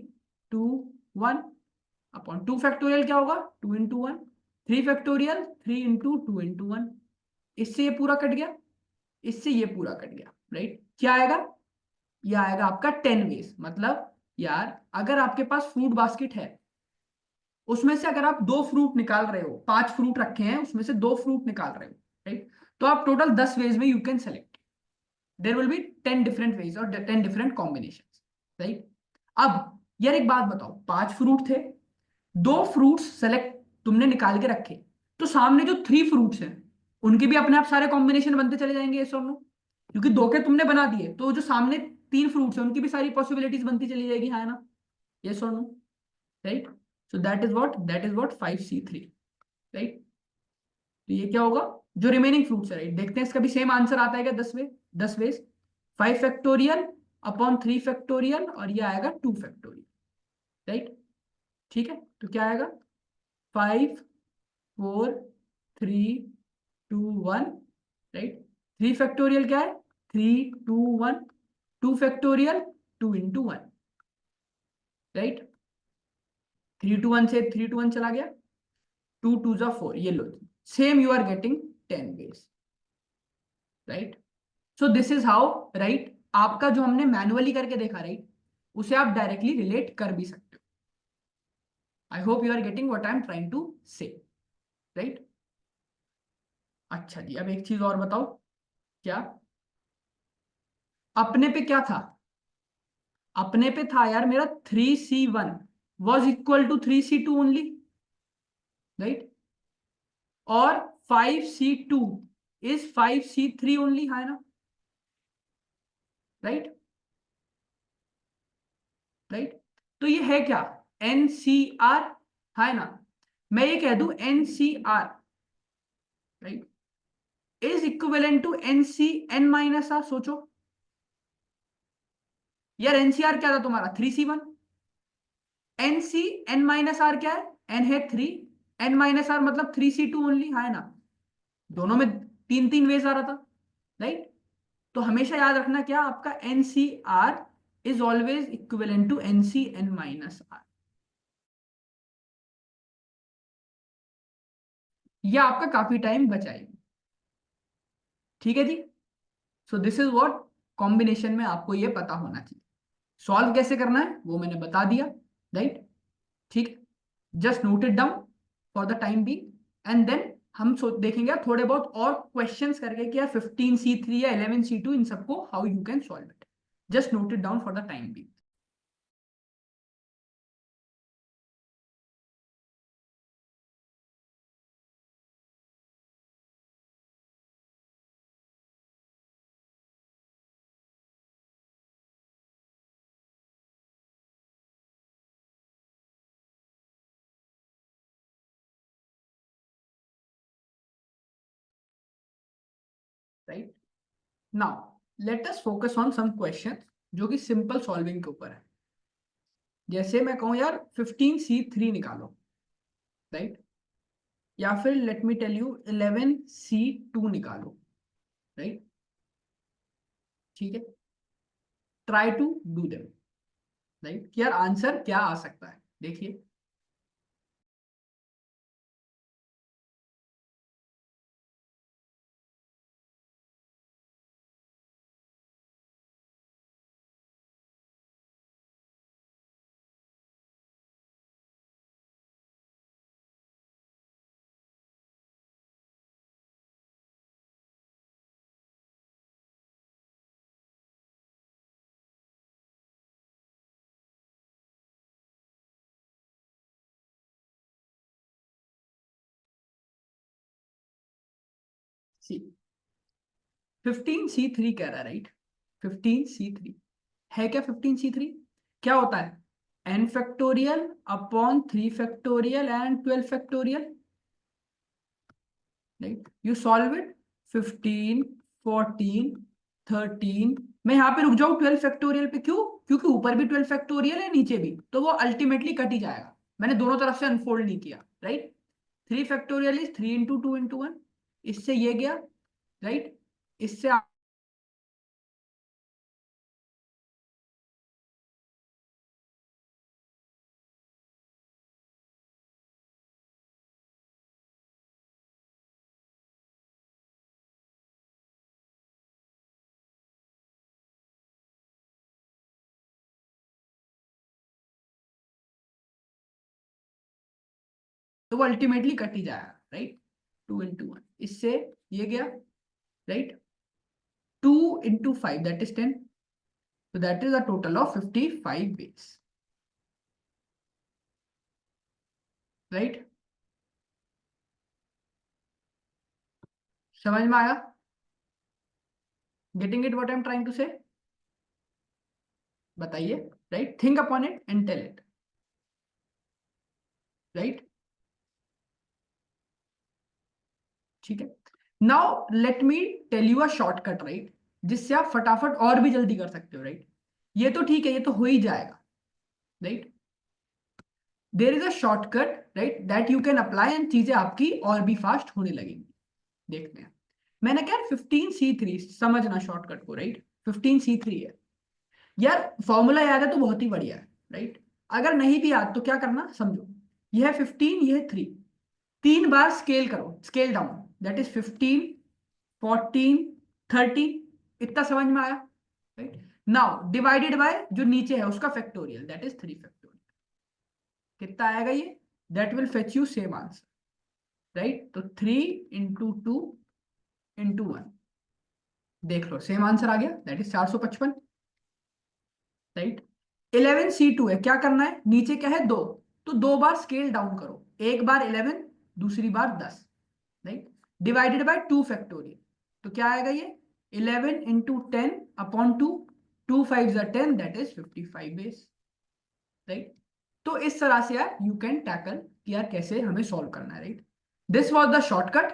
2 1 upon 2 factorial क्या होगा, 2 इंटू 1, 3 फैक्टोरियल 3 इंटू 2 इंटू 1, इससे ये पूरा कट गया, इससे ये पूरा कट गया, राइट। क्या आएगा, ये आएगा आपका 10 वेज। मतलब यार अगर आपके पास फ्रूट बास्केट है, उसमें से अगर आप 2 फ्रूट निकाल रहे हो, 5 फ्रूट रखे हैं उसमें से 2 फ्रूट निकाल रहे हो, राइट, तो आप टोटल 10 वेज में you can select, there will be 10 different ways और 10 डिफरेंट कॉम्बिनेशंस, राइट। अब यार एक बात बताओ, 5 फ्रूट थे, 2 फ्रूट्स सेलेक्ट तुमने निकाल के रखे, तो सामने जो 3 फ्रूट्स हैं उनके भी अपने आप सारे कॉम्बिनेशन बनते चले जाएंगे, ये नो, क्योंकि 2 के तुमने बना दिए, तो जो सामने 3 फ्रूट्स हैं उनकी भी सारी पॉसिबिलिटीज बनती चली जाएगी, है ना, ये no, right. So that is what 5C3, right. तो ये क्या होगा, जो रिमेनिंग फ्रूट्स है, राइट, देखते हैं इसका भी सेम आंसर आता है क्या, 10 वेज, 5 फैक्टोरियल अपॉन 3 फैक्टोरियल और ये आएगा 2 फैक्टोरियल, राइट। ठीक है, तो क्या आएगा, 5 4 3 2 1, राइट। 3 फैक्टोरियल क्या है, 3 2 1, 2 फैक्टोरियल 2 इंटू 1, राइट। 3 टू 1 से 3 टू 1 चला गया, 2 2 जा 4, ये लो, same you are getting 10 ways, right. So this is how, right, आपका जो हमने मैनुअली करके देखा, राइट, उसे आप डायरेक्टली रिलेट कर भी सकते हो। I hope you are getting what I am trying to say, right. अच्छा जी, अब एक चीज और बताओ, क्या अपने पे क्या था, अपने पे था यार मेरा 3C1 was equal to 3C2 only, right, और 5C2 इज 5C3 ओनली, है ना, राइट, राइट। तो ये है क्या, NCR, है ना, मैं ये कह दूं NCR, right, is equivalent to NCN minus r. सोचो यार, NCR क्या था तुम्हारा, 3C1, NCN माइनस आर क्या है, N है 3, N माइनस आर मतलब 3C2 ओनली, है ना, दोनों में 3 3 वेज आ रहा था, राइट। तो हमेशा याद रखना क्या, आपका NCR is always equivalent to NCN minus R, यह आपका काफी टाइम बचाएगी, ठीक है जी। So this is what, combination में आपको ये पता होना चाहिए, सॉल्व कैसे करना है वो मैंने बता दिया, राइट, ठीक है, just note it down for the time बी, एंड देन हम देखेंगे थोड़े बहुत और क्वेश्चंस करके कि यार 15C3 या 11C2 इन सबको how you can solve it, just note it down for the time बी। Right, now let us focus on some question जो कि सिंपल सॉल्विंग के ऊपर है। जैसे मैं कहूं यार 15C3 निकालो, राइट, या फिर late me tell you 11C2 निकालो, राइट, ठीक है, try to do them, right, यार आंसर क्या आ सकता है, देखिए। सी 15C3 कह रहा है, राइट, 15C3 है क्या, 15C3 क्या होता है, n factorial upon 3 factorial and 12 factorial, right, you solve it, 15 14, 13, मैं यहाँ पे रुक जाऊँ 12 फैक्टोरियल पे, क्यों? क्योंकि ऊपर भी 12 फैक्टोरियल है, नीचे भी, तो वो अल्टीमेटली कट ही जाएगा। मैंने दोनों तरफ से अनफोल्ड नहीं किया, right. 3 factorial is 3 into 2 into 1, इससे ये गया, राइट। इससे तो वो अल्टीमेटली कट ही जाएगा, राइट। 2 इंटू 1, इससे ये गया, right. 2 into 5 that is 10, so that is a total of 55 ways, right? समझ में आया? Getting it what I'm trying to say? बताइए, right? Think upon it and tell it, right? ठीक है। Now let me tell you a shortcut, right, जिससे आप फटाफट और भी जल्दी कर सकते हो, राइट। ये तो ठीक है, ये तो हो ही जाएगा, right. There is a shortcut, right, that you can apply and चीजें आपकी और भी फास्ट होने लगेंगी। देखते हैं। मैंने क्या 15C3 समझना शॉर्टकट को, राइट। 15C3 है यार, फॉर्मूला याद है तो बहुत ही बढ़िया है, राइट। अगर नहीं भी याद तो क्या करना, समझो, यह है 15, यह है 3, 3 बार स्केल करो, स्केल डाउन, दैट इज 15, 14, 30, इतना समझ में आया, राइट। नाउ डिवाइडेड बाय जो नीचे है उसका फैक्टोरियल, दैट इज 3 फैक्टोरियल, कितना आएगा ये, that will fetch you same answer, right. तो 3 इंटू 2 इंटू 1, देख लो सेम आंसर आ गया, दैट इज 455, राइट। 11C2 है, क्या करना है, नीचे क्या है 2, तो 2 बार स्केल डाउन करो, एक बार 11, दूसरी बार 10, राइट, डिवाइडेड बाय 2 फैक्टोरियल, तो क्या आएगा ये 11 into 10 upon 2, 2 5 10, that is 55 base, right. तो इस तरह से यार यू कैन टैकल कि यार कैसे हमें सॉल्व करना है, right. This was the shortcut,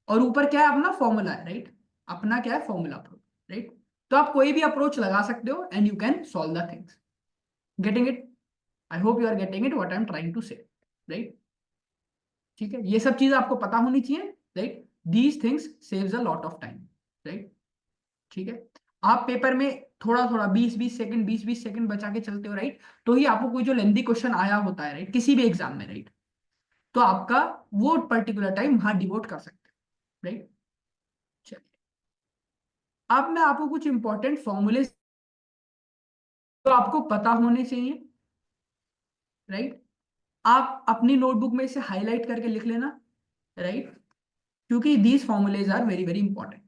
और ऊपर क्या है, अपना फॉर्मूला है, राइट। अपना क्या है, फॉर्मूला अप्रोच, राइट। तो आप कोई भी अप्रोच लगा सकते हो and you can solve the things. Getting it? I hope you are getting it what I am trying to say, right. ठीक है, ये सब चीज आपको पता होनी चाहिए, right. These things saves a lot of time, right. ठीक है, आप पेपर में थोड़ा थोड़ा 20-20 सेकंड 20-20 सेकंड बचा के चलते हो, राइट, तो ही आपको कोई जो लेंदी क्वेश्चन आया होता है, राइट, किसी भी एग्जाम में, राइट, तो आपका वो पर्टिकुलर टाइम वहां डिवोट कर सकते हैं, राइट। चलिए, अब मैं आपको कुछ इंपॉर्टेंट फॉर्मूले तो आपको पता होने चाहिए, राइट। आप अपनी नोटबुक में इसे हाईलाइट करके लिख लेना, राइट, क्योंकि these formulas are very very important.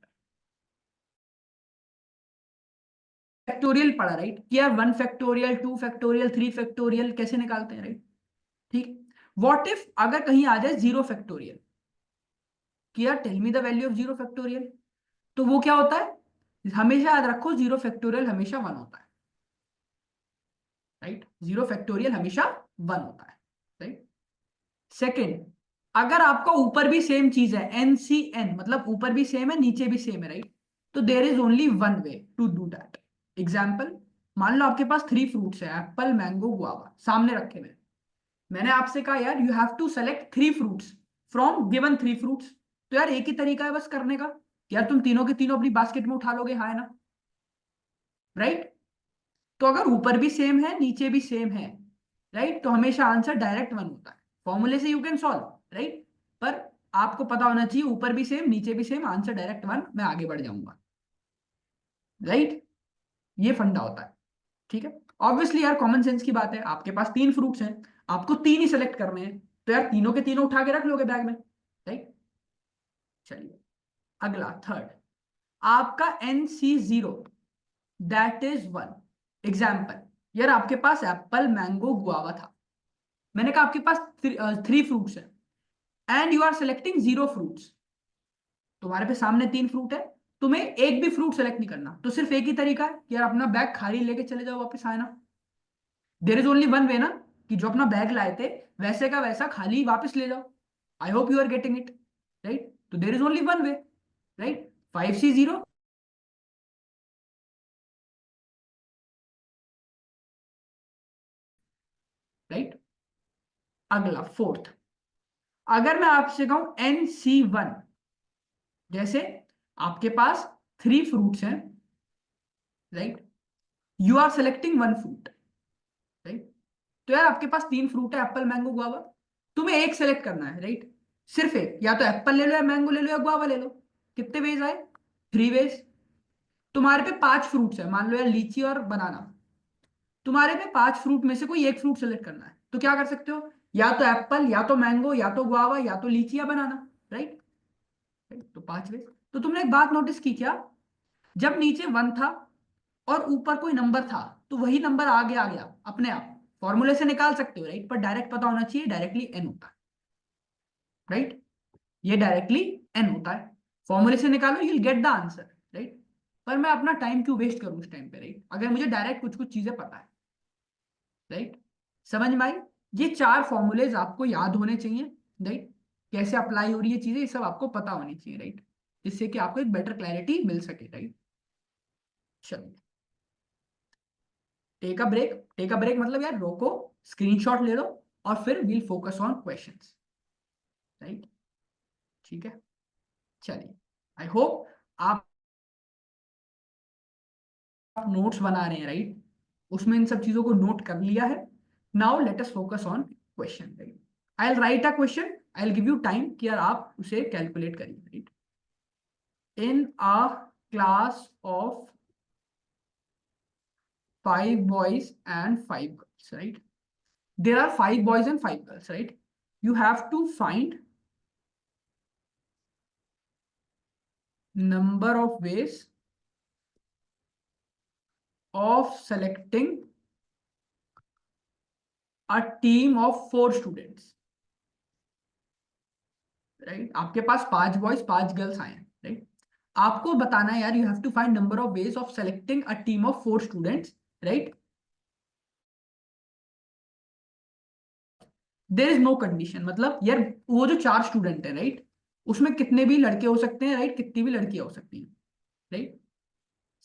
Factorial पढ़ा, राइट, कि यार 1 फैक्टोरियल, 2 फैक्टोरियल, 3 फैक्टोरियल कैसे निकालते हैं, राइट। ठीक, व्हाट इफ अगर कहीं आ जाए 0 फैक्टोरियल, कि यार tell me the value of 0 factorial, तो वो क्या होता है, हमेशा याद रखो 0 फैक्टोरियल हमेशा 1 होता है, राइट। 0 फैक्टोरियल हमेशा 1 होता है, राइट। सेकेंड, अगर आपका ऊपर भी सेम चीज है, NCN मतलब ऊपर भी सेम है नीचे भी सेम है, राइट, तो there is only one way to do that. Example, मान लो आपके पास 3 फ्रूट्स है, एप्पल, मैंगो, गुआवा, सामने रखे हुए, मैंने आपसे कहा यार you have to select 3 fruits from given 3 fruits, तो यार एक ही तरीका है बस करने का, यार तुम तीनों के तीनों अपनी बास्केट में उठा लोगे, हाँ है ना, राइट। तो अगर ऊपर भी सेम है नीचे भी सेम है, राइट, तो हमेशा आंसर डायरेक्ट 1 होता है, फॉर्मूले से यू कैन सॉल्व, राइट, पर आपको पता होना चाहिए ऊपर भी सेम नीचे भी सेम, आंसर डायरेक्ट 1, मैं आगे बढ़ जाऊंगा, राइट। ये फंडा होता है, ठीक है। ऑब्वियसली यार कॉमन सेंस की बात है, आपके पास 3 फ्रूट्स हैं, आपको 3 ही सेलेक्ट करने हैं, तो यार तीनों के तीनों उठा के रख लोगे बैग में, राइट। चलिए, अगला थर्ड, आपका NC0 दैट इज 1। एग्जाम्पल, यार आपके पास एप्पल, मैंगो, गुआवा था, मैंने कहा आपके पास 3 फ्रूट्स है and you are selecting 0 fruits, तुम्हारे पे सामने 3 फ्रूट है, तुम्हें एक भी फ्रूट सेलेक्ट नहीं करना, तो सिर्फ एक ही तरीका है कि यार अपना बैग खाली लेके चले जाओ वापस, आए ना, देर इज ओनली वन वे ना, कि जो अपना बैग लाए थे वैसे का वैसा खाली वापस ले जाओ। I hope you are getting it, right. तो there is only one way, right. 5C0 right. अगला फोर्थ, अगर मैं आपसे कहूं NC1, जैसे आपके पास 3 फ्रूट्स हैं, right, you are selecting 1 fruit, right. तो यार आपके पास 3 फ्रूट है, एप्पल मैंगो गुआवा, तुम्हें एक सेलेक्ट करना है, राइट, सिर्फ एक, या तो एप्पल ले लो या मैंगो ले लो या गुआवा ले लो। कितने वेज आए? 3 वेज। तुम्हारे पे 5 फ्रूट्स है, मान लो यार लीची और बनाना, तुम्हारे पे 5 फ्रूट में से कोई एक फ्रूट सेलेक्ट करना है, तो क्या कर सकते हो? या तो एप्पल, या तो मैंगो, या तो गुआवा, या तो लीची या बनाना, राइट। तो 5 वेज। तो तुमने एक बात नोटिस की क्या? जब नीचे 1 था और ऊपर कोई नंबर था, तो वही नंबर आगे आ गया अपने आप। फॉर्मूले से निकाल सकते हो, राइट, पर डायरेक्ट पता होना चाहिए, डायरेक्टली एन होता है, राइट। ये डायरेक्टली एन होता है, फॉर्मूले से निकालो, you will get the answer, right. पर मैं अपना टाइम क्यों वेस्ट करूं उस टाइम पे, राइट, अगर मुझे डायरेक्ट कुछ कुछ चीजें पता है, राइट। समझ में आई? ये 4 फॉर्मूलेज आपको याद होने चाहिए, राइट। कैसे अप्लाई हो रही है चीजें, ये सब आपको पता होनी चाहिए, राइट, जिससे कि आपको एक बेटर क्लैरिटी मिल सके, राइट। चलिए, take a break. Take a break मतलब यार रोको, स्क्रीनशॉट ले लो, और फिर will focus on questions, right. ठीक है, चलिए, आई होप आप नोट्स बना रहे हैं, राइट, उसमें इन सब चीजों को नोट कर लिया है। Now let us focus on question, right. I will write a question, I will give you time कि यार आप उसे कैलकुलेट करिए, right. In a class of 5 boys and 5 girls, right? There are 5 boys and 5 girls, right? You have to find number of ways of selecting a team of 4 students, right? आपके पास 5 boys 5 girls आए हैं, right. आपको बताना है यार, you have to find number of ways of selecting a team of 4 students, right. There is no condition, मतलब यार वो जो 4 स्टूडेंट है, राइट, उसमें कितने भी लड़के हो सकते हैं, राइट, कितनी भी लड़कियां हो सकती हैं, right.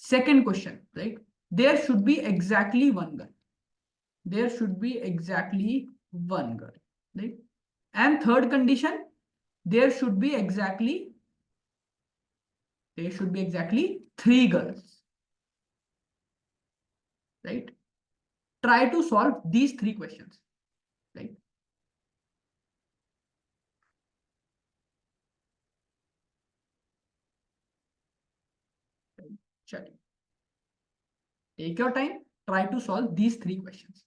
Second question, right, there should be exactly 1 girl, there should be exactly 1 girl, right? And third condition, there should be exactly, there should be exactly 3 girls, right? Try to solve these 3 questions, right? Chaliye, take your time, try to solve these 3 questions.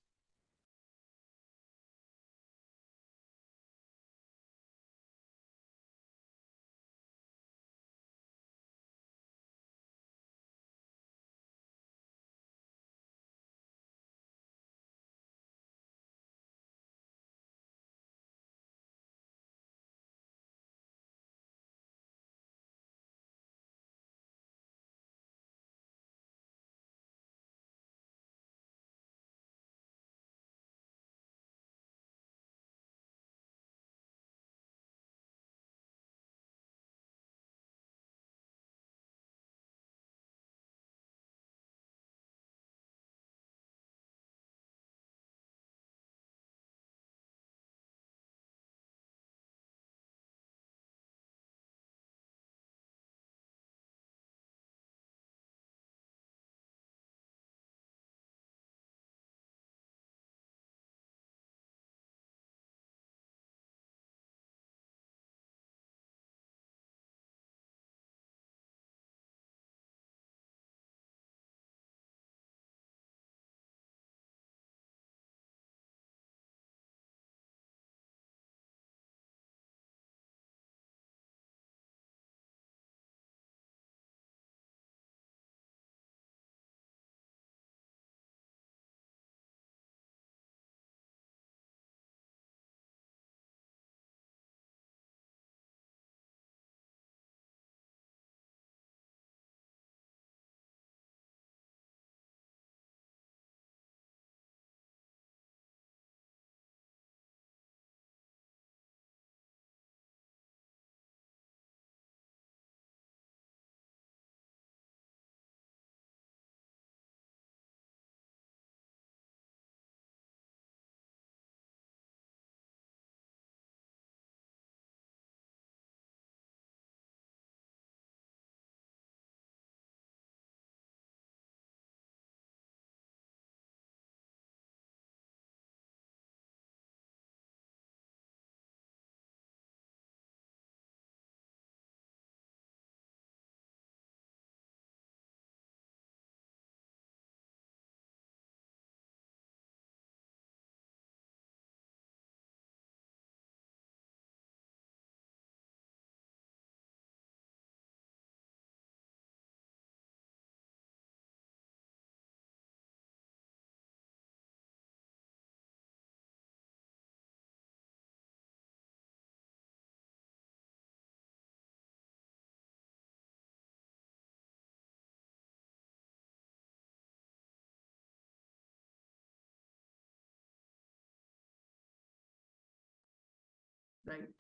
Right,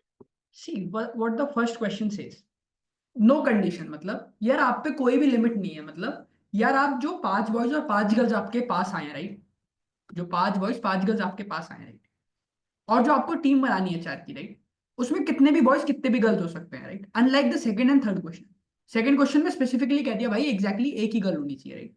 see what the first question says, no condition, मतलब यार आप पे कोई भी limit नहीं है, मतलब यार आप जो 5 बॉयज और 5 गर्ल्स आपके पास आए हैं, राइट, जो 5 बॉयज 5 गर्ल्स आपके पास आए हैं, राइट, और जो आपको टीम बनानी है 4 की, राइट, उसमें कितने भी बॉयज कितने भी गर्ल्स हो सकते हैं, right, unlike the second and third question. Second question में स्पेसिफिकली कह दिया भाई एग्जैक्टली एक ही गर्ल होनी चाहिए, right,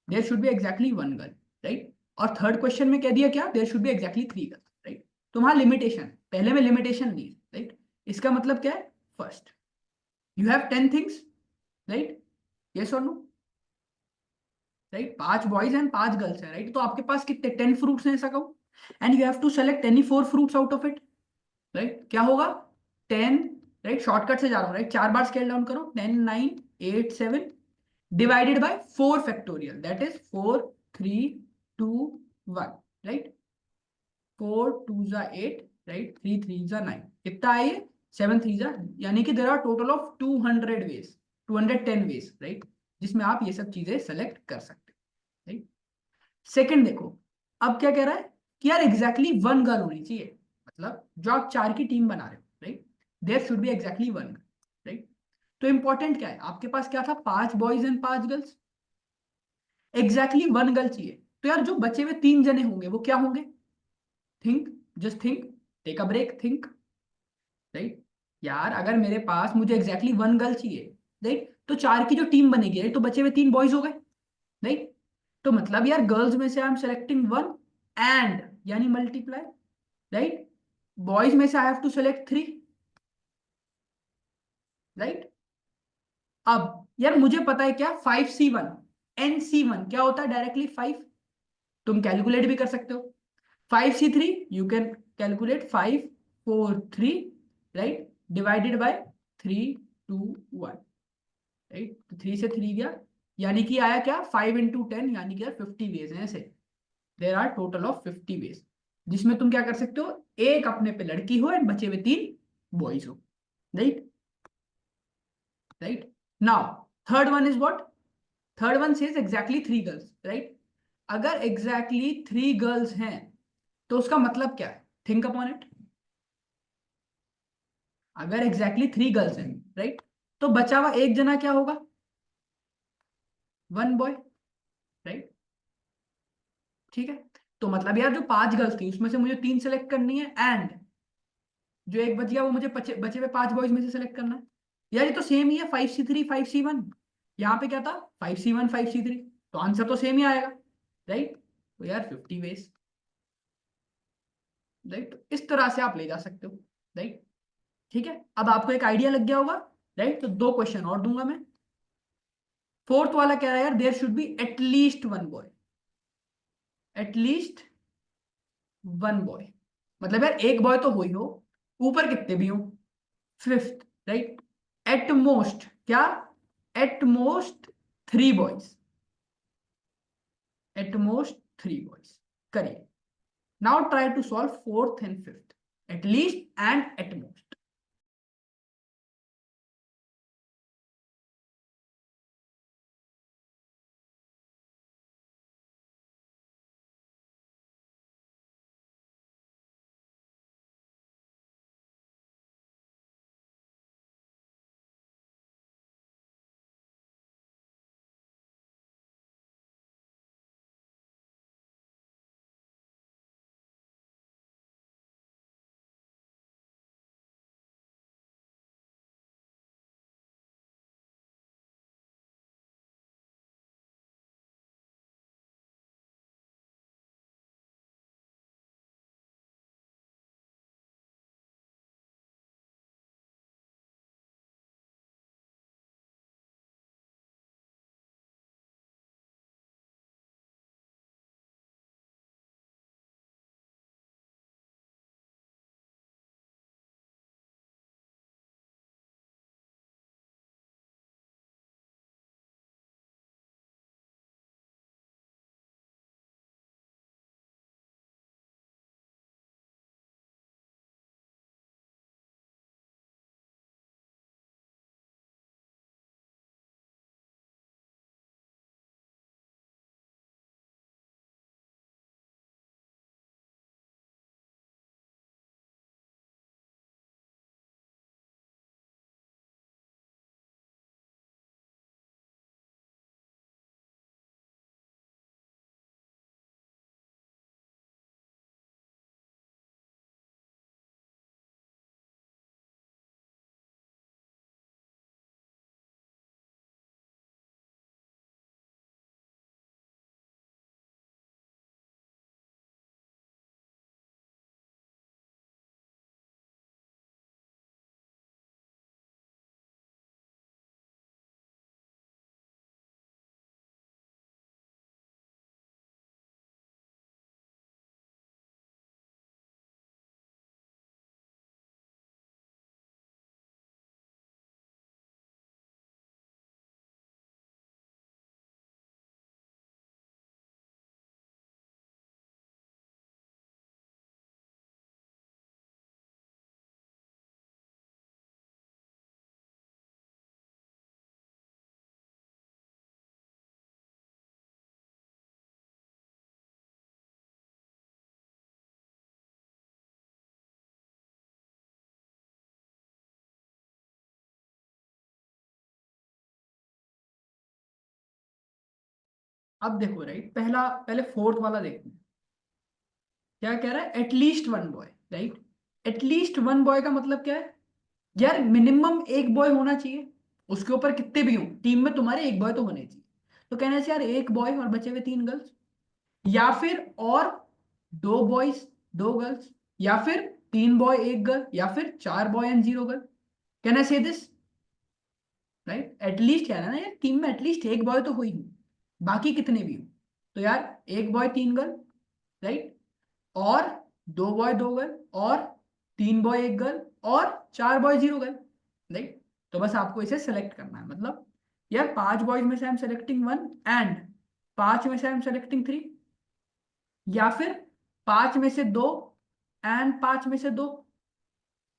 there should be exactly one girl, right, और थर्ड क्वेश्चन में कह दिया क्या, there should be exactly 3 girls, right. तो वहां लिमिटेशन, पहले में लिमिटेशन नहीं है, राइट। इसका मतलब क्या है, first you have 10 things, right, yes और no, right, 5 boys and 5 girls हैं, राइट, तो आपके पास कितने 10 फ्रूट्स हैं ऐसा कहो, and you have to select any 4 fruits out of it, right, क्या होगा 10, राइट, शॉर्टकट से जा रहा हूँ, राइट, 4 बार स्केल डाउन करो, 10 9 8 7 divided by 4 factorial, that is 4 3 2 1, right, 4 2 8, right, 3 3 9, कितना है ये 7 3, यानी कि there are total of 200 ways, 210 ways, right, जिसमें आप ये सब चीजें सेलेक्ट कर सकते हैं, राइट। सेकंड देखो, अब क्या कह रहा है कि यार एग्जैक्टली वन गर्ल होनी चाहिए, मतलब जो आप 4 की टीम बना रहे हो, right, there should be exactly one, right. तो इंपॉर्टेंट क्या है, आपके पास क्या था 5 boys and 5 girls, exactly one girl चाहिए, तो यार जो बचे हुए 3 जने होंगे वो क्या होंगे, think, just think, take a break, think, right. यार अगर मेरे पास मुझे एग्जैक्टली वन गर्ल चाहिए, राइट, तो 4 की जो टीम बनेगी, राइट, तो बचे हुए 3 बॉयज हो गए, राइट। तो मतलब यार गर्ल्स में से I am selecting one, and यानी मल्टीप्लाई, राइट, बॉयज में से I have to select 3, right. अब यार मुझे पता है क्या 5C1, NC1 क्या होता है, डायरेक्टली 5, तुम कैलकुलेट भी कर सकते हो, 5C3 you can calculate 5 4 3, right, divided by 3 2 1, right, तो 3 से 3 गया, यानी कि आया क्या 5 into 10, यानी कि यार 50 वेज हैं ऐसे, there are total of 50 ways, जिसमें तुम क्या कर सकते हो, एक अपने पे लड़की हो एंड बचे हुए 3 बॉयज हो, right, right. Now third one is what, third one says exactly 3 girls, right, अगर एग्जैक्टली 3 गर्ल्स हैं तो उसका मतलब क्या है, थिंक अपॉन इट, अगर एग्जैक्टली 3 गर्ल्स हैं, राइट, तो बचा हुआ एक जना क्या होगा, वन बॉय, राइट, ठीक है। तो मतलब यार जो 5 गर्ल्स थी उसमें से मुझे 3 सेलेक्ट करनी है, एंड जो एक बच गया वो मुझे बचे बचे हुए 5 बॉयज में से सेलेक्ट करना है, यार ये तो सेम ही है 5C3 5C1, यहाँ पे क्या था 5C1 5C3, तो आंसर तो सेम ही आएगा, राइट, तो यार 50 वेज, राइट, तो इस तरह से आप ले जा सकते हो, राइट, ठीक है। अब आपको एक आइडिया लग गया होगा, राइट, तो 2 क्वेश्चन और दूंगा मैं। फोर्थ वाला कह रहा है यार there should be at least one boy, at least one boy, मतलब यार एक बॉय तो हो ही हो, ऊपर कितने भी हो, फिफ्थ, राइट, एट मोस्ट क्या, at most 3 boys, at most 3 boys, करिए। Now try to solve fourth and fifth, at least and at most. अब देखो राइट, पहले फोर्थ वाला देखते हैं क्या कह रहा है, at least one boy, right. At least one boy का मतलब क्या है यार, मिनिमम एक बॉय होना चाहिए, उसके ऊपर कितने भी हो टीम में तुम्हारे एक बॉय तो होने चाहिए। तो कहने से यार एक बॉय और बचे हुए तीन गर्ल्स, या फिर और दो बॉयज दो गर्ल्स, या फिर तीन बॉय एक गर्ल, या फिर चार boy and zero girl. Can I से दिस, राइट। एटलीस्ट क्या है ना यार, टीम में एटलीस्ट एक बॉय तो हो ही, बाकी कितने भी हो। तो यार एक बॉय तीन गर्ल, राइट, और दो बॉय दो गर्ल, और तीन बॉय एक गर्ल, और चार बॉय जीरो गर्ल, राइट। तो बस आपको इसे सेलेक्ट करना है, मतलब यार पांच बॉयज में से I am selecting one, and पांच में से आई एम सेलेक्टिंग थ्री, या फिर पांच में से दो एंड पांच में से दो,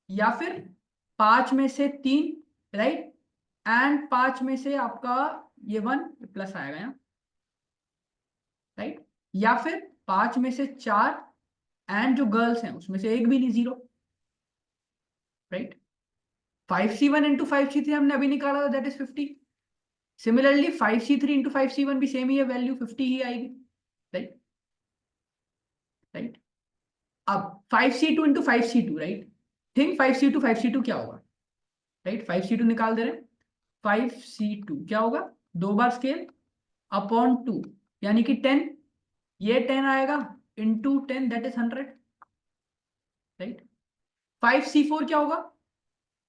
या फिर पांच में से तीन, राइट, एंड पांच में से आपका ये वन प्लस आएगा यहाँ, राइट, या फिर पांच में से चार एंड जो गर्ल्स हैं उसमें से एक भी नहीं, zero, right. 5c1 into 5c3 हमने अभी निकाला था, that is 50। Similarly 5c3 into 5c1 भी सेम ही है, वैल्यू 50 ही आएगी, राइट, राइट। अब 5c2 into 5c2, right, think 5c2 5c2 क्या होगा, राइट। 5c2 निकाल दे रहे हैं, 5c2 क्या होगा, दो बार स्केल अपॉन टू, यानी कि 10, ये 10 आएगा into 10 that is 100, right. 5c4 क्या होगा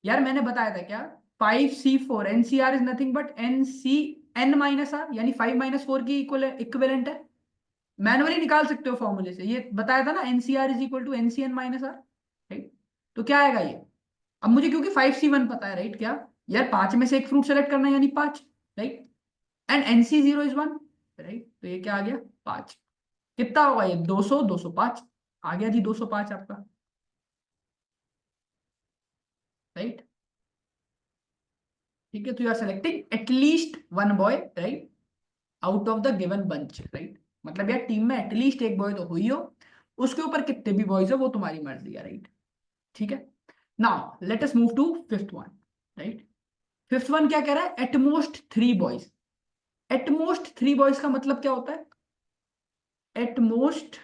यार, मैंने बताया था क्या, 5c4 NCR is nothing but NC n minus r, यानी 5 - 4 की इक्विवेलेंट है। मैनुअली निकाल सकते हो फॉर्मूले से, ये बताया था ना, NCR is equal to NCN minus r, right. तो क्या आएगा ये, अब मुझे क्योंकि 5c1 पता है, राइट, क्या यार पांच में से एक फ्रूट सेलेक्ट करना है यानी पांच, right, and NC0 is one, right. तो ये क्या आ गया, पांच। कितना होगा ये, 200 205 आ गया जी, 205 आपका, राइट। ठीक है, तो you are selecting at least one boy, right, out of the given bunch, right. मतलब यार टीम में एटलीस्ट एक बॉय तो हुई हो, उसके ऊपर कितने भी बॉयज हो वो तुम्हारी मर्जी है, राइट। ठीक है, now let us move to fifth one, right. Fifth one क्या कह रहा है, at most three boys. At most three boys का मतलब क्या होता है, एटमोस्ट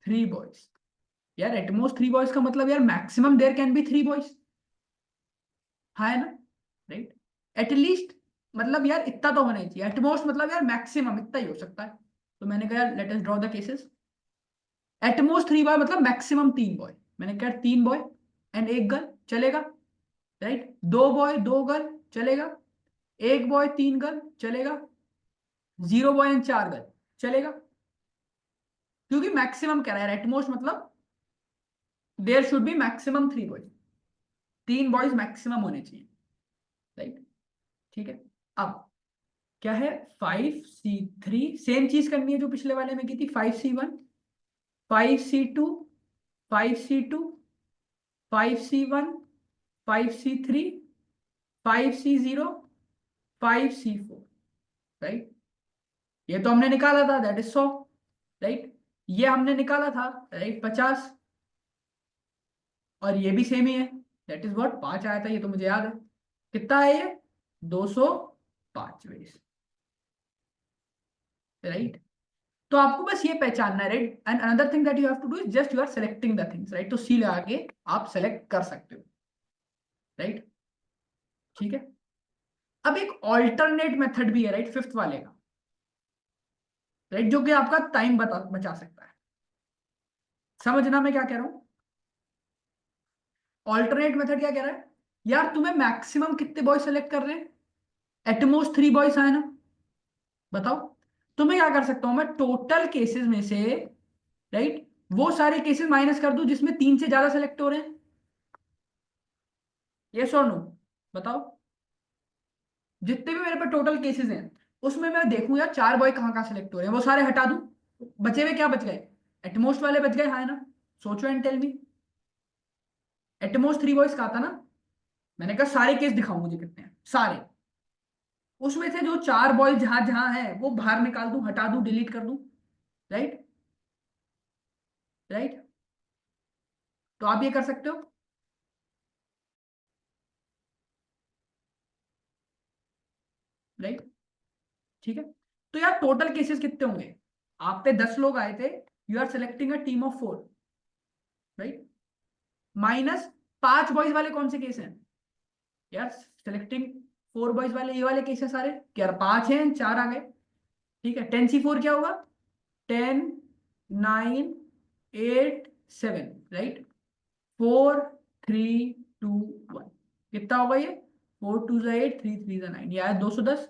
थ्री बॉयज, यार एटमोस्ट थ्री बॉयज का मतलब यार maximum there can be three boys, हाँ है ना, राइट। एटलीस्ट मतलब यार इतना तो होना ही चाहिए, एटमोस्ट मतलब यार मैक्सिमम इतना ही हो सकता है। तो मैंने कहा यार let us draw the cases. At most three boy मतलब मैक्सिमम तीन बॉय, मैंने कहा तीन बॉय एंड एक गर्ल चलेगा, राइट। दो बॉय दो गर्ल चलेगा, एक बॉय तीन गर्ल चलेगा, जीरो बॉय एंड चार गर्ल चलेगा, क्योंकि मैक्सिमम कह रहा है, एटमोस्ट मतलब there should be maximum three boys, तीन बॉयज मैक्सिमम होने चाहिए, राइट। ठीक है, अब क्या है, 5c3 सेम चीज करनी है जो पिछले वाले में की थी, 5c1 5c2 5c2 5c1 5c3 5c0 5c4, right. ये तो हमने निकाला था, दैट इज 100, राइट। ये हमने निकाला था, राइट, 50, और ये भी सेम ही है, दैट इज व्हाट, पांच आया था, ये तो मुझे याद है। कितना है ये, 205 वेज, राइट। तो आपको बस ये पहचानना है, right. And another thing that you have to do is just you are selecting the things, right. तो सी लगा के आप सेलेक्ट कर सकते हो, राइट। ठीक है, अब एक ऑल्टरनेट मेथड भी है, राइट, फिफ्थ वाले का, राइट, जो कि आपका टाइम बचा सकता है। समझना मैं क्या कह रहा हूं, ऑल्टरनेट मेथड क्या कह रहा है यार, तुम्हें मैक्सिमम कितने बॉय सेलेक्ट कर रहे हैं, एटमोस्ट थ्री बॉयज है ना, बताओ। तो मैं क्या कर सकता हूं, मैं टोटल केसेस में से, राइट, वो सारे केसेस माइनस कर दूं जिसमें तीन से ज्यादा सेलेक्ट हो रहे हैं, यस और नो, बताओ। जितने भी मेरे पास टोटल केसेस हैं उसमें मैं देखूं यार चार बॉय कहाँ कहाँ सेलेक्ट हो रहे हैं, वो सारे हटा दूं, बचे हुए क्या बच गए, एटमोस्ट वाले बच गए, हाँ है ना। सोचो and tell me, at most three boys कहा था ना, मैंने कहा सारे केस दिखाओ मुझे कितने हैं सारे, उसमें से जो चार बॉयज जहां जहां है वो बाहर निकाल दूं, हटा दूं, डिलीट कर दूं, राइट, राइट। तो आप ये कर सकते हो, राइट, ठीक है। तो यार टोटल केसेस कितने होंगे? आप पे 10 लोग आए थे, you are selecting a team of 4, right, minus 5 boys वाले कौन से केस हैं यार? सेलेक्टिंग 4 बॉयज वाले ये वाले केस हैं सारे, क्या 5 हैं, 4 आ गए, ठीक है। 10C4 क्या होगा? 10, 9, 8, 7, राइट, 4, 3, 2, 1। कितना होगा ये? 4 2 8, 3 3 9, या 210,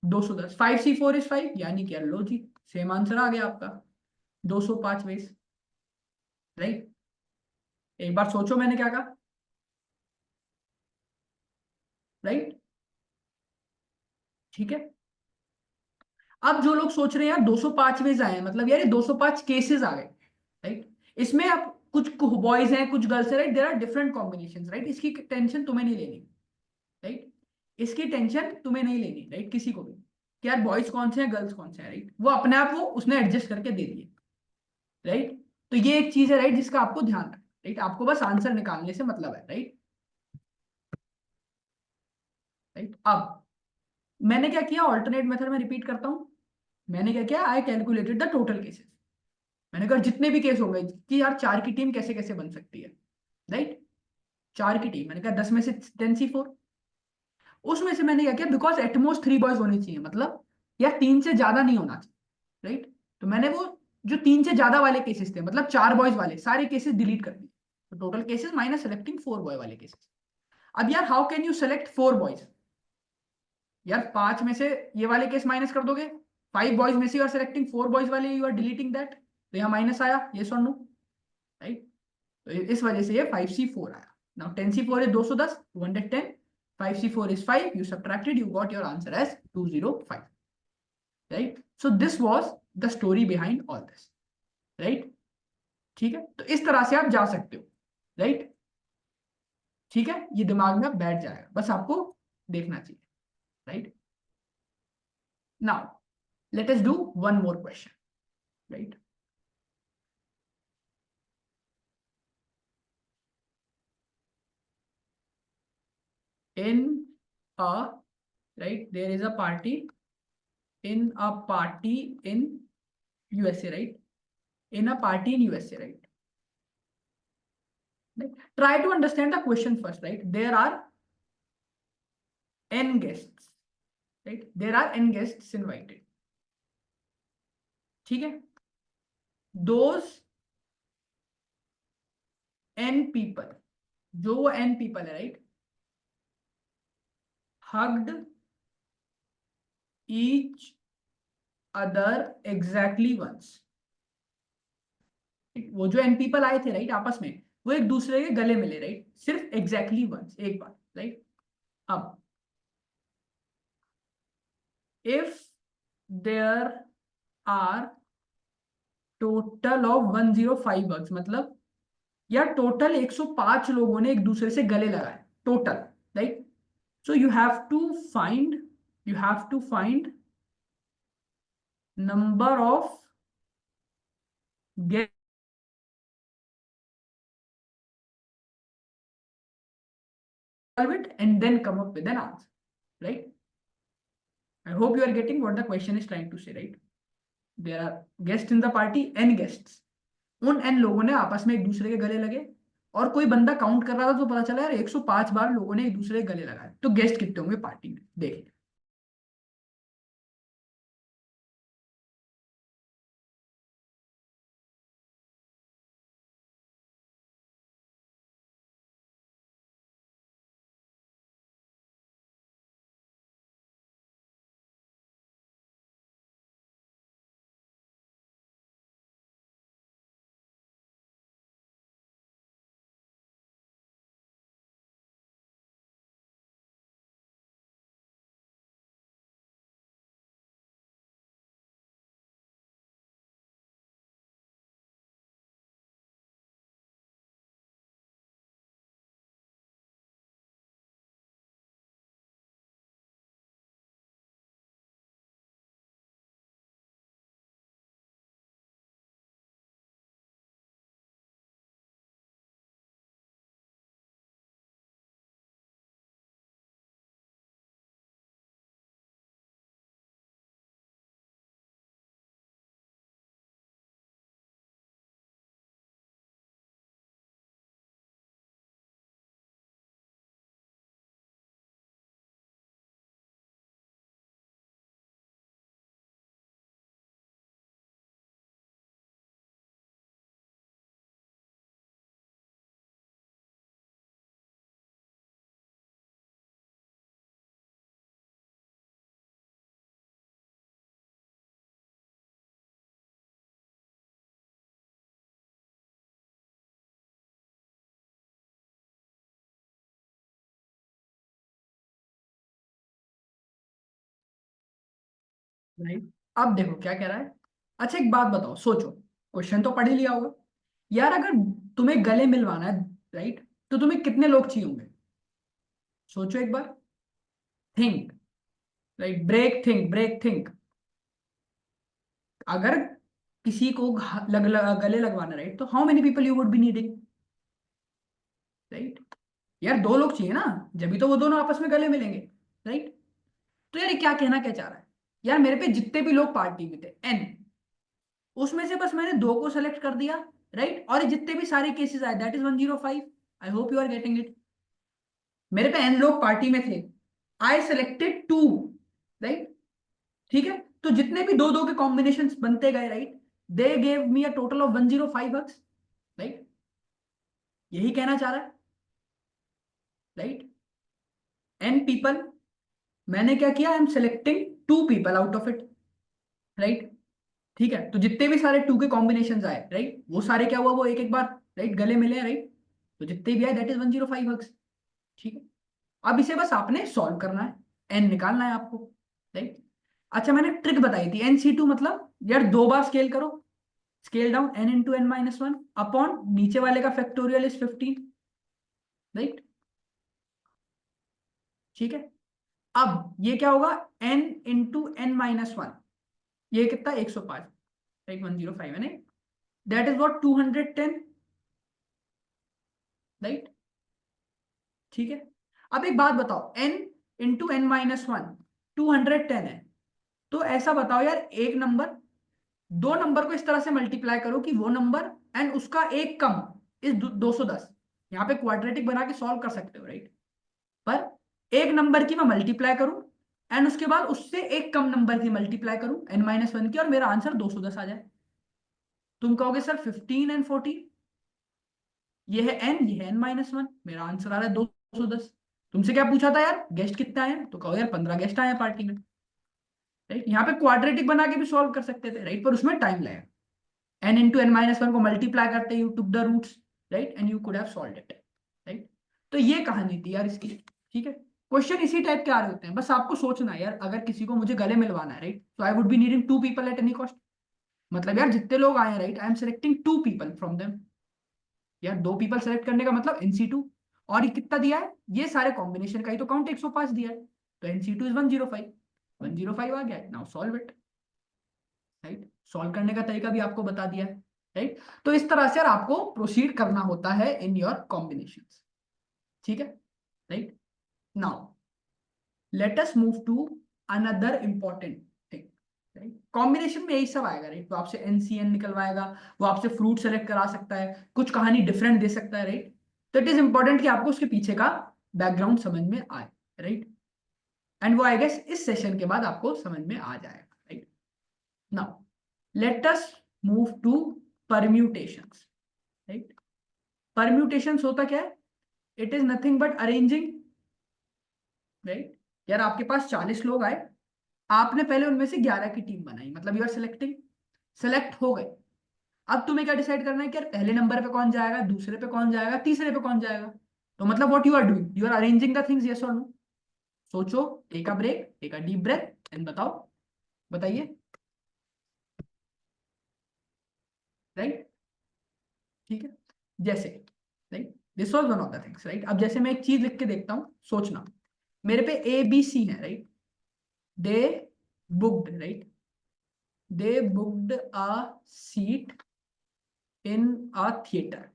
210। 5C4 इज 5, यानी क्या, लो जी, सेम आंसर आ गया आपका, 205 वेज, राइट। एक बार सोचो मैंने क्या कहा, राइट, ठीक है। अब जो लोग सोच रहे हैं यार 205 वेज आए हैं, मतलब यार ये 205 केसेस आ गए, राइट। इसमें अब कुछ बॉयज हैं, कुछ गर्ल्स हैं, right, there are different combination, right. इसकी टेंशन तुम्हें नहीं लेनी, राइट, इसकी टेंशन तुम्हें नहीं लेनी, राइट, किसी को भी, कि यार बॉयज कौन से हैं, गर्ल्स कौन से हैं, राइट, वो अपने आप वो उसने एडजस्ट करके दे दिए, राइट। तो ये एक चीज है, राइट, जिसका आपको ध्यान रखना, राइट, आपको बस आंसर निकालने से मतलब है, राइट, राइट। अब मैंने क्या किया, ऑल्टरनेट मेथड में रिपीट करता हूं, मैंने क्या किया, I calculated the total cases. मैंने कहा जितने भी केस हो गए कि यार 4 की टीम कैसे कैसे बन सकती है, राइट, 4 की टीम, मैंने कहा 10 में से 10C4, उसमें से मैंने क्या किया, बिकॉज एटमोस्ट 3 बॉयज होने चाहिए, मतलब यार 3 से ज्यादा नहीं होना चाहिए, राइट। तो मैंने वो जो 3 से ज्यादा वाले केसेस थे, मतलब 4 बॉयज वाले सारे केसेस डिलीट कर दिए, तो total cases minus selecting 4 boy वाले केसेस। अब यार how can you select 4 boys? यार 5 में से ये वाले केस माइनस कर दोगे, 5 बॉयज में से यू आर सेलेक्टिंग 4 बॉयज वाले, यू आर डिलीटिंग दैट, तो यहाँ माइनस आया, ये सुन लो, राइट। तो इस वजह से ये 5C4 आया। Now 10C4 is 210, 210, 5C4 is 5, you subtracted, you got your answer as 205, right? So this was the story behind all this, right? ठीक है, तो इस तरह से आप जा सकते हो, राइट, ठीक है, ये दिमाग में बैठ जाएगा, बस आपको देखना चाहिए, right. Now let us do one more question, right. In a, right, there is a party, in a party in USA, right, in a party in USA, right. Right? Try to understand the question first, right. There are n guests, right, there are n guests invited, ठीक है। those n people, जो वो n people है, right, hugged each other exactly once, वो जो n people आए थे, right, आपस में वो एक दूसरे के गले मिले, राइट, सिर्फ exactly once, एक बार, राइट। अब if there are total of 105 bugs, मतलब यार टोटल 105 लोगों ने एक दूसरे से गले लगाए, total, right. So you have to find number of get it and then come up with an answer, right? I hope you are getting what the question is trying to say, right? There are guests in the party, n guests, उन n लोगों ने आपस में एक दूसरे के गले लगे, और कोई बंदा काउंट कर रहा था तो पता चला यार 105 बार लोगों ने एक दूसरे के गले लगाए, तो गेस्ट कितने होंगे पार्टी में, देखिए। राइट। अब देखो क्या कह रहा है। अच्छा एक बात बताओ, सोचो, क्वेश्चन तो पढ़ ही लिया होगा यार। अगर तुम्हें गले मिलवाना है, राइट, तो तुम्हें कितने लोग चाहिए होंगे? सोचो एक बार, थिंक, राइट, ब्रेक थिंक। अगर किसी को गले लगवाना, राइट, तो how many people you would be needing? Right. यार दो लोग चाहिए ना, जब भी तो वो दोनों आपस में गले मिलेंगे। राइट। तो यार ये क्या चाह रहा है? यार मेरे पे जितने भी लोग पार्टी में थे, एन, उसमें से बस मैंने दो को सेलेक्ट कर दिया। राइट। और ये जितने भी सारे केसेस आए, that is 105। I hope you are getting it. मेरे पे एन लोग पार्टी में थे, आई सेलेक्टेड टू। राइट। ठीक है, तो जितने भी दो दो के कॉम्बिनेशन बनते गए, right, they gave me a total of 105 hugs. Right. यही कहना चाह रहा है। राइट। एन पीपल, मैंने क्या किया, I am selecting two people out of it. Right. ठीक है, तो जितने भी सारे टू के कॉम्बिनेशन आए, राइट, वो सारे क्या हुआ, वो एक एक बार, राइट, गले मिले, राइट। तो जितने भी आए, दैट इज 105 हग्स। ठीक है। अब इसे बस आपने सॉल्व करना है, एन निकालना है आपको। राइट। अच्छा मैंने ट्रिक बताई थी, NC2 मतलब यार दो बार स्केल करो, scale down n into n minus one upon नीचे वाले का फैक्टोरियल इज 15। राइट। ठीक है। अब ये क्या होगा, n into n minus one, ये कितना, 105, राइट, 105 है नहीं, दैट इज वॉट 210। राइट। ठीक है। अब एक बात बताओ, n into n minus one 210 है, तो ऐसा बताओ यार, एक नंबर दो नंबर को इस तरह से मल्टीप्लाई करो कि वो नंबर एंड उसका एक कम इस 210। यहाँ पे क्वाड्रेटिक बना के सॉल्व कर सकते हो, राइट, पर एक नंबर की मैं मल्टीप्लाई करूं एंड उसके बाद उससे एक कम नंबर की मल्टीप्लाई करूं n-1 की, और मेरा आंसर 210 आ जाए। तुम कहोगे सर 15 एंड 14, ये है n, ये है n-1, मेरा आंसर आ रहा है 210। तुमसे क्या पूछा था यार, गेस्ट कितना है, तो कहो यार 15 गेस्ट आए हैं पार्टी में। राइट। यहाँ पे क्वाड्रेटिक बना के भी सॉल्व कर सकते थे, राइट, पर उसमें टाइम लगेगा। n इंटू n-1 को मल्टीप्लाई करते you took the roots, right, and you could have solved it. Right. तो ये कहानी थी यार इसकी। ठीक है। क्वेश्चन इसी टाइप के आ रहे होते हैं, बस आपको सोचना है यार, अगर किसी को मुझे गले मिलवाना है, राइट, तो I would be needing two people at any cost. मतलब यार जितने लोग आए हैं, right, I am selecting two people from them. यार दो पीपल सेलेक्ट करने का मतलब NC2, और ये कितना दिया है, ये सारे कॉम्बिनेशन का ही तो काउंट 105 दिया है, तो NC2 इज 105। 105 आ गया, now solve it. Right. Solve करने का तरीका भी आपको बता दिया है। राइट। तो इस तरह से यार आपको प्रोसीड करना होता है इन योर कॉम्बिनेशंस। ठीक है। Right. Now let us move to another important thing. Right. Combination में यही सब आएगा, राइट, तो आपसे NCN निकलवाएगा, वो आपसे फ्रूट सेलेक्ट करा सकता है, कुछ कहानी डिफरेंट दे सकता है, राइट। तो इट इज इंपॉर्टेंट कि आपको उसके पीछे का बैकग्राउंड समझ में आए। राइट। एंड वो आई गेस इस सेशन के बाद आपको समझ में आ जाएगा। Right. Now let us move to permutations. Right. Permutations होता क्या है, it is nothing but arranging. Right. यार आपके पास 40 लोग आए, आपने पहले उनमें से 11 की टीम बनाई, मतलब यू आर सिलेक्टिंग, सेलेक्ट हो गए। अब तुम्हें क्या डिसाइड करना है कि यार पहले नंबर पे कौन जाएगा, दूसरे पे कौन जाएगा, तीसरे पे कौन जाएगा। तो मतलब what you are doing, you are arranging the things, yes और नो। सोचो, take a break, take a deep breath and बताओ, बताइए। राइट। ठीक है। जैसे, right, this was one of the things, right. अब जैसे मैं एक चीज लिख के देखता हूं, सोचना, मेरे पे ABC है, right, they booked, right, they booked a seat in a theatre.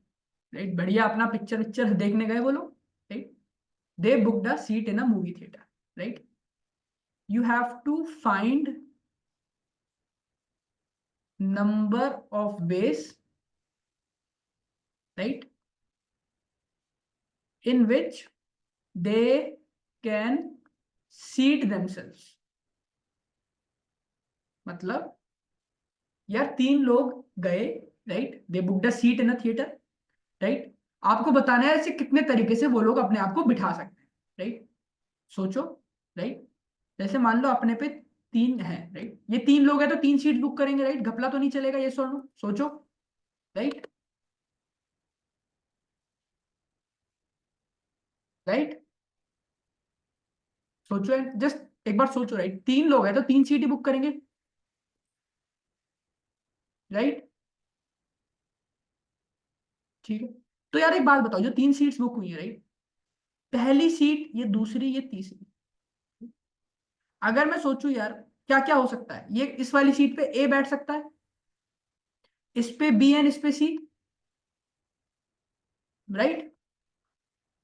Right, बढ़िया अपना पिक्चर पिक्चर देखने गए वो लोग। Right. They booked a seat in a movie theatre. Right. You have to find number of ways, right, in which they can seat themselves। मतलब यार तीन लोग गए, right, they booked a seat in a theatre. Right. आपको बताना है ऐसे कितने तरीके से वो लोग अपने आप को बिठा सकते हैं। राइट। सोचो। राइट। जैसे मान लो अपने पे तीन है, राइट, ये तीन लोग हैं तो तीन सीट बुक करेंगे, राइट, घपला तो नहीं चलेगा, ये सोनो, सोचो। राइट। राइट। सोचो, जस्ट एक बार सोचो, राइट, तीन लोग हैं तो तीन सीट ही बुक करेंगे। राइट? ठीक है, तो यार एक बात बताओ, जो 3 सीट्स बुक हुई है, राइट, पहली सीट, ये दूसरी, ये तीसरी, अगर मैं सोचूं यार, क्या क्या हो सकता है, ये इस वाली सीट पे ए बैठ सकता है, इस पे बी एंड इस पे सी, राइट?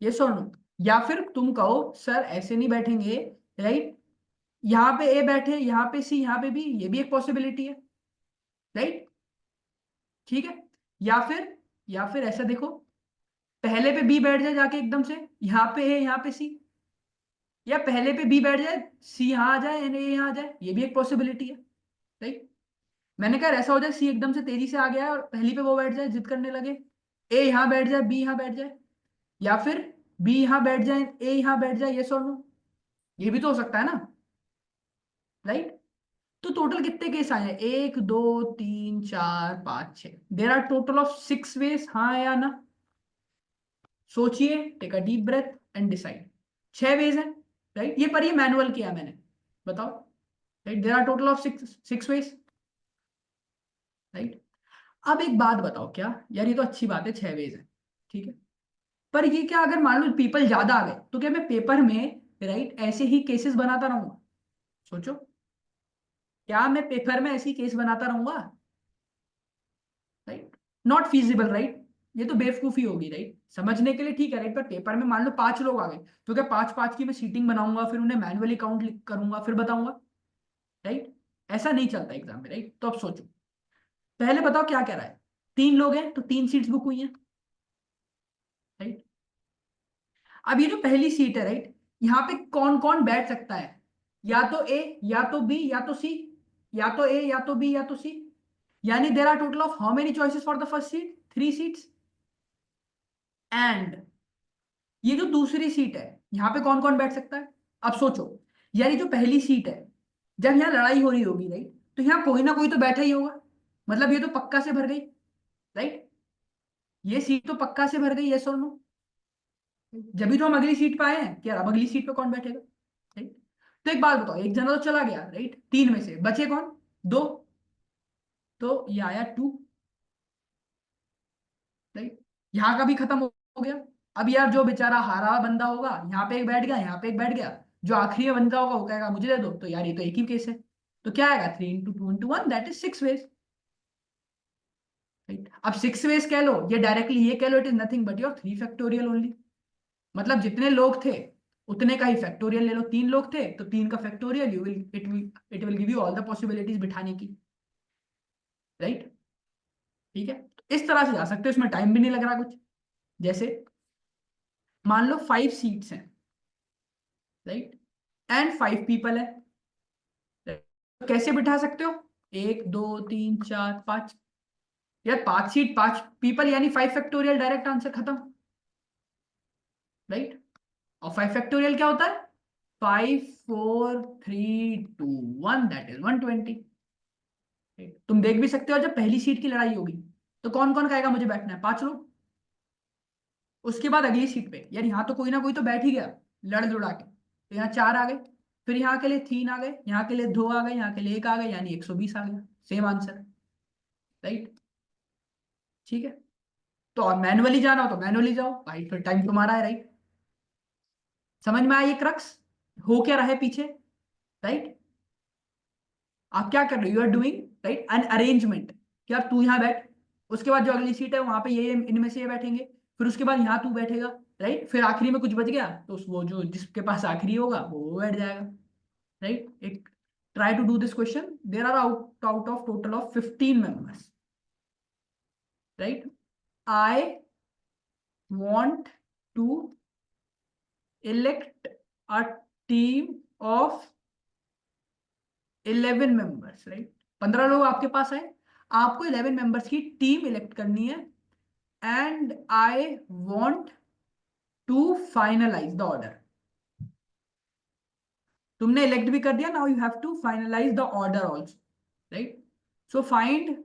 ये सुन लो, या फिर तुम कहो सर ऐसे नहीं बैठेंगे, राइट, यहाँ पे ए बैठे, यहाँ पे सी, यहाँ पे बी, ये भी एक पॉसिबिलिटी है, राइट? ठीक है, या फिर ऐसा देखो, पहले पे बी बैठ जाए जाके एकदम से, यहाँ पे ए, यहाँ पे सी, या पहले पे बी बैठ जाए, सी यहाँ आ जाए एंड ए यहाँ आ जाए, ये भी एक पॉसिबिलिटी है, राइट? मैंने कहा ऐसा हो जाए सी एकदम से तेजी से आ गया है और पहली पे वो बैठ जाए, जिद करने लगे, ए यहाँ बैठ जाए, बी यहाँ बैठ जाए, या फिर बी यहाँ बैठ जाए, ए यहाँ बैठ जाए, ये और नो, ये भी तो हो सकता है ना, राइट? तो टोटल कितने केस आए हैं? 1 2 3 4 5 6, there are total of 6 ways, हाँ या ना? सोचिए, take a deep breath and decide. 6 ways है, राइट? ये पर ये मैनुअल किया मैंने, बताओ, right? There are total of six ways, right? अब एक बात बताओ, क्या यार, ये तो अच्छी बात है, 6 वेज है, ठीक है, पर ये क्या, अगर मान लो पीपल ज्यादा आ गए, तो क्या मैं पेपर में, राइट, ऐसे ही केसेस बनाता रहूंगा? सोचो, क्या मैं पेपर में ऐसी केस बनाता रहूंगा? राइट? Not feasible, right? ये तो बेवकूफी होगी, राइट? समझने के लिए ठीक है, राइट, पर पेपर में मान लो 5 लोग आ गए, तो क्या 5 5 की मैं सीटिंग बनाऊंगा, फिर उन्हें मैनुअली काउंट करूंगा, फिर बताऊंगा, राइट? ऐसा नहीं चलता एग्जाम में, राइट? तो अब सोचो, पहले बताओ क्या कह रहा है, 3 लोग हैं तो 3 सीट्स बुक हुई हैं, राइट? अब ये जो पहली सीट है, राइट, यहाँ पे कौन कौन बैठ सकता है? या तो ए, या तो बी, या तो सी, या तो ए, या तो बी, या तो सी, यानी there are total of how many choices for the first seat? 3 seats. And ये जो दूसरी सीट है, यहाँ पे कौन कौन बैठ सकता है? अब सोचो, यार ये जो पहली सीट है, जब यहाँ लड़ाई हो रही होगी, राइट, तो यहाँ कोई ना कोई तो बैठा ही होगा, मतलब ये तो पक्का से भर गई, राइट? ये सीट तो पक्का से भर गई, यस और नो? जब भी तो हम अगली सीट पे आए हैं कि यार अब अगली सीट पे कौन बैठेगा, राइट? तो एक बात बताओ, एक जना तो चला गया, राइट, 3 में से बचे कौन? 2, तो ये आया 2, राइट? यहाँ का भी खत्म हो गया। अब यार जो बेचारा हारा बंदा होगा, यहाँ पे एक बैठ गया, यहाँ पे एक बैठ गया, जो आखिरी में बंदा होगा वो कहेगा मुझे दे दो, तो यार ये तो एक ही केस है, तो क्या आएगा? 3 × 2 × 1, दैट इज 6 वेज, राइट? अब 6 वेज कह लो, ये डायरेक्टली ये कह लो, it is nothing but your 3 factorial only, मतलब जितने लोग थे उतने का ही फैक्टोरियल ले लो, 3 लोग थे तो 3 का factorial, you will it will give you all the possibilities बिठाने की, राइट? ठीक है, तो इस तरह से जा सकते हो, इसमें टाइम भी नहीं लग रहा कुछ। जैसे मान लो 5 सीट्स हैं, राइट, एंड 5 पीपल है, right? तो कैसे बिठा सकते हो? 1 2 3 4 5, यार 5 सीट 5 पीपल यानी 5 फैक्टोरियल, डायरेक्ट आंसर खत्म, राइट? और 5 फैक्टोरियल क्या होता है? 5 4 3 2 1, दैट इज 120। तुम देख भी सकते हो, जब पहली सीट की लड़ाई होगी तो कौन कौन कहेगा मुझे बैठना है? 5 लोग। उसके बाद अगली सीट पे यार यहाँ तो कोई ना कोई तो बैठ ही गया, लड़ लुड़ा के, तो यहाँ 4 आ गए, फिर यहाँ के लिए 3 आ गए, यहाँ के लिए 2 आ गए, यहाँ के लिए 1 आ गए, यानी 120 आ गया, सेम आंसर, राइट? ठीक है, तो और मैनुअली जाना हो तो मैनुअली जाओ भाई, फिर टाइम तुम्हारा है, राइट? समझ में आया ये क्रक्स हो क्या रहा है पीछे, राइट? आप क्या कर रहे हो? You are doing, right, an arrangement, कि यार तू यहाँ बैठ, उसके बाद जो अगली सीट है वहां पे ये इनमें से ये बैठेंगे, फिर उसके बाद यहाँ तू बैठेगा, राइट, फिर आखिरी में कुछ बच गया तो वो जो जिसके पास आखिरी होगा वो बैठ जाएगा, राइट? एक try to do this question, there are out of total of 15 members, right? I want to elect a team of 11 members, right? 15 लोग आपके पास है, आपको 11 मेंबर्स की टीम इलेक्ट करनी है, and I want to finalize the order. तुमने elect भी कर दिया, now you have to finalize the order also, right? So find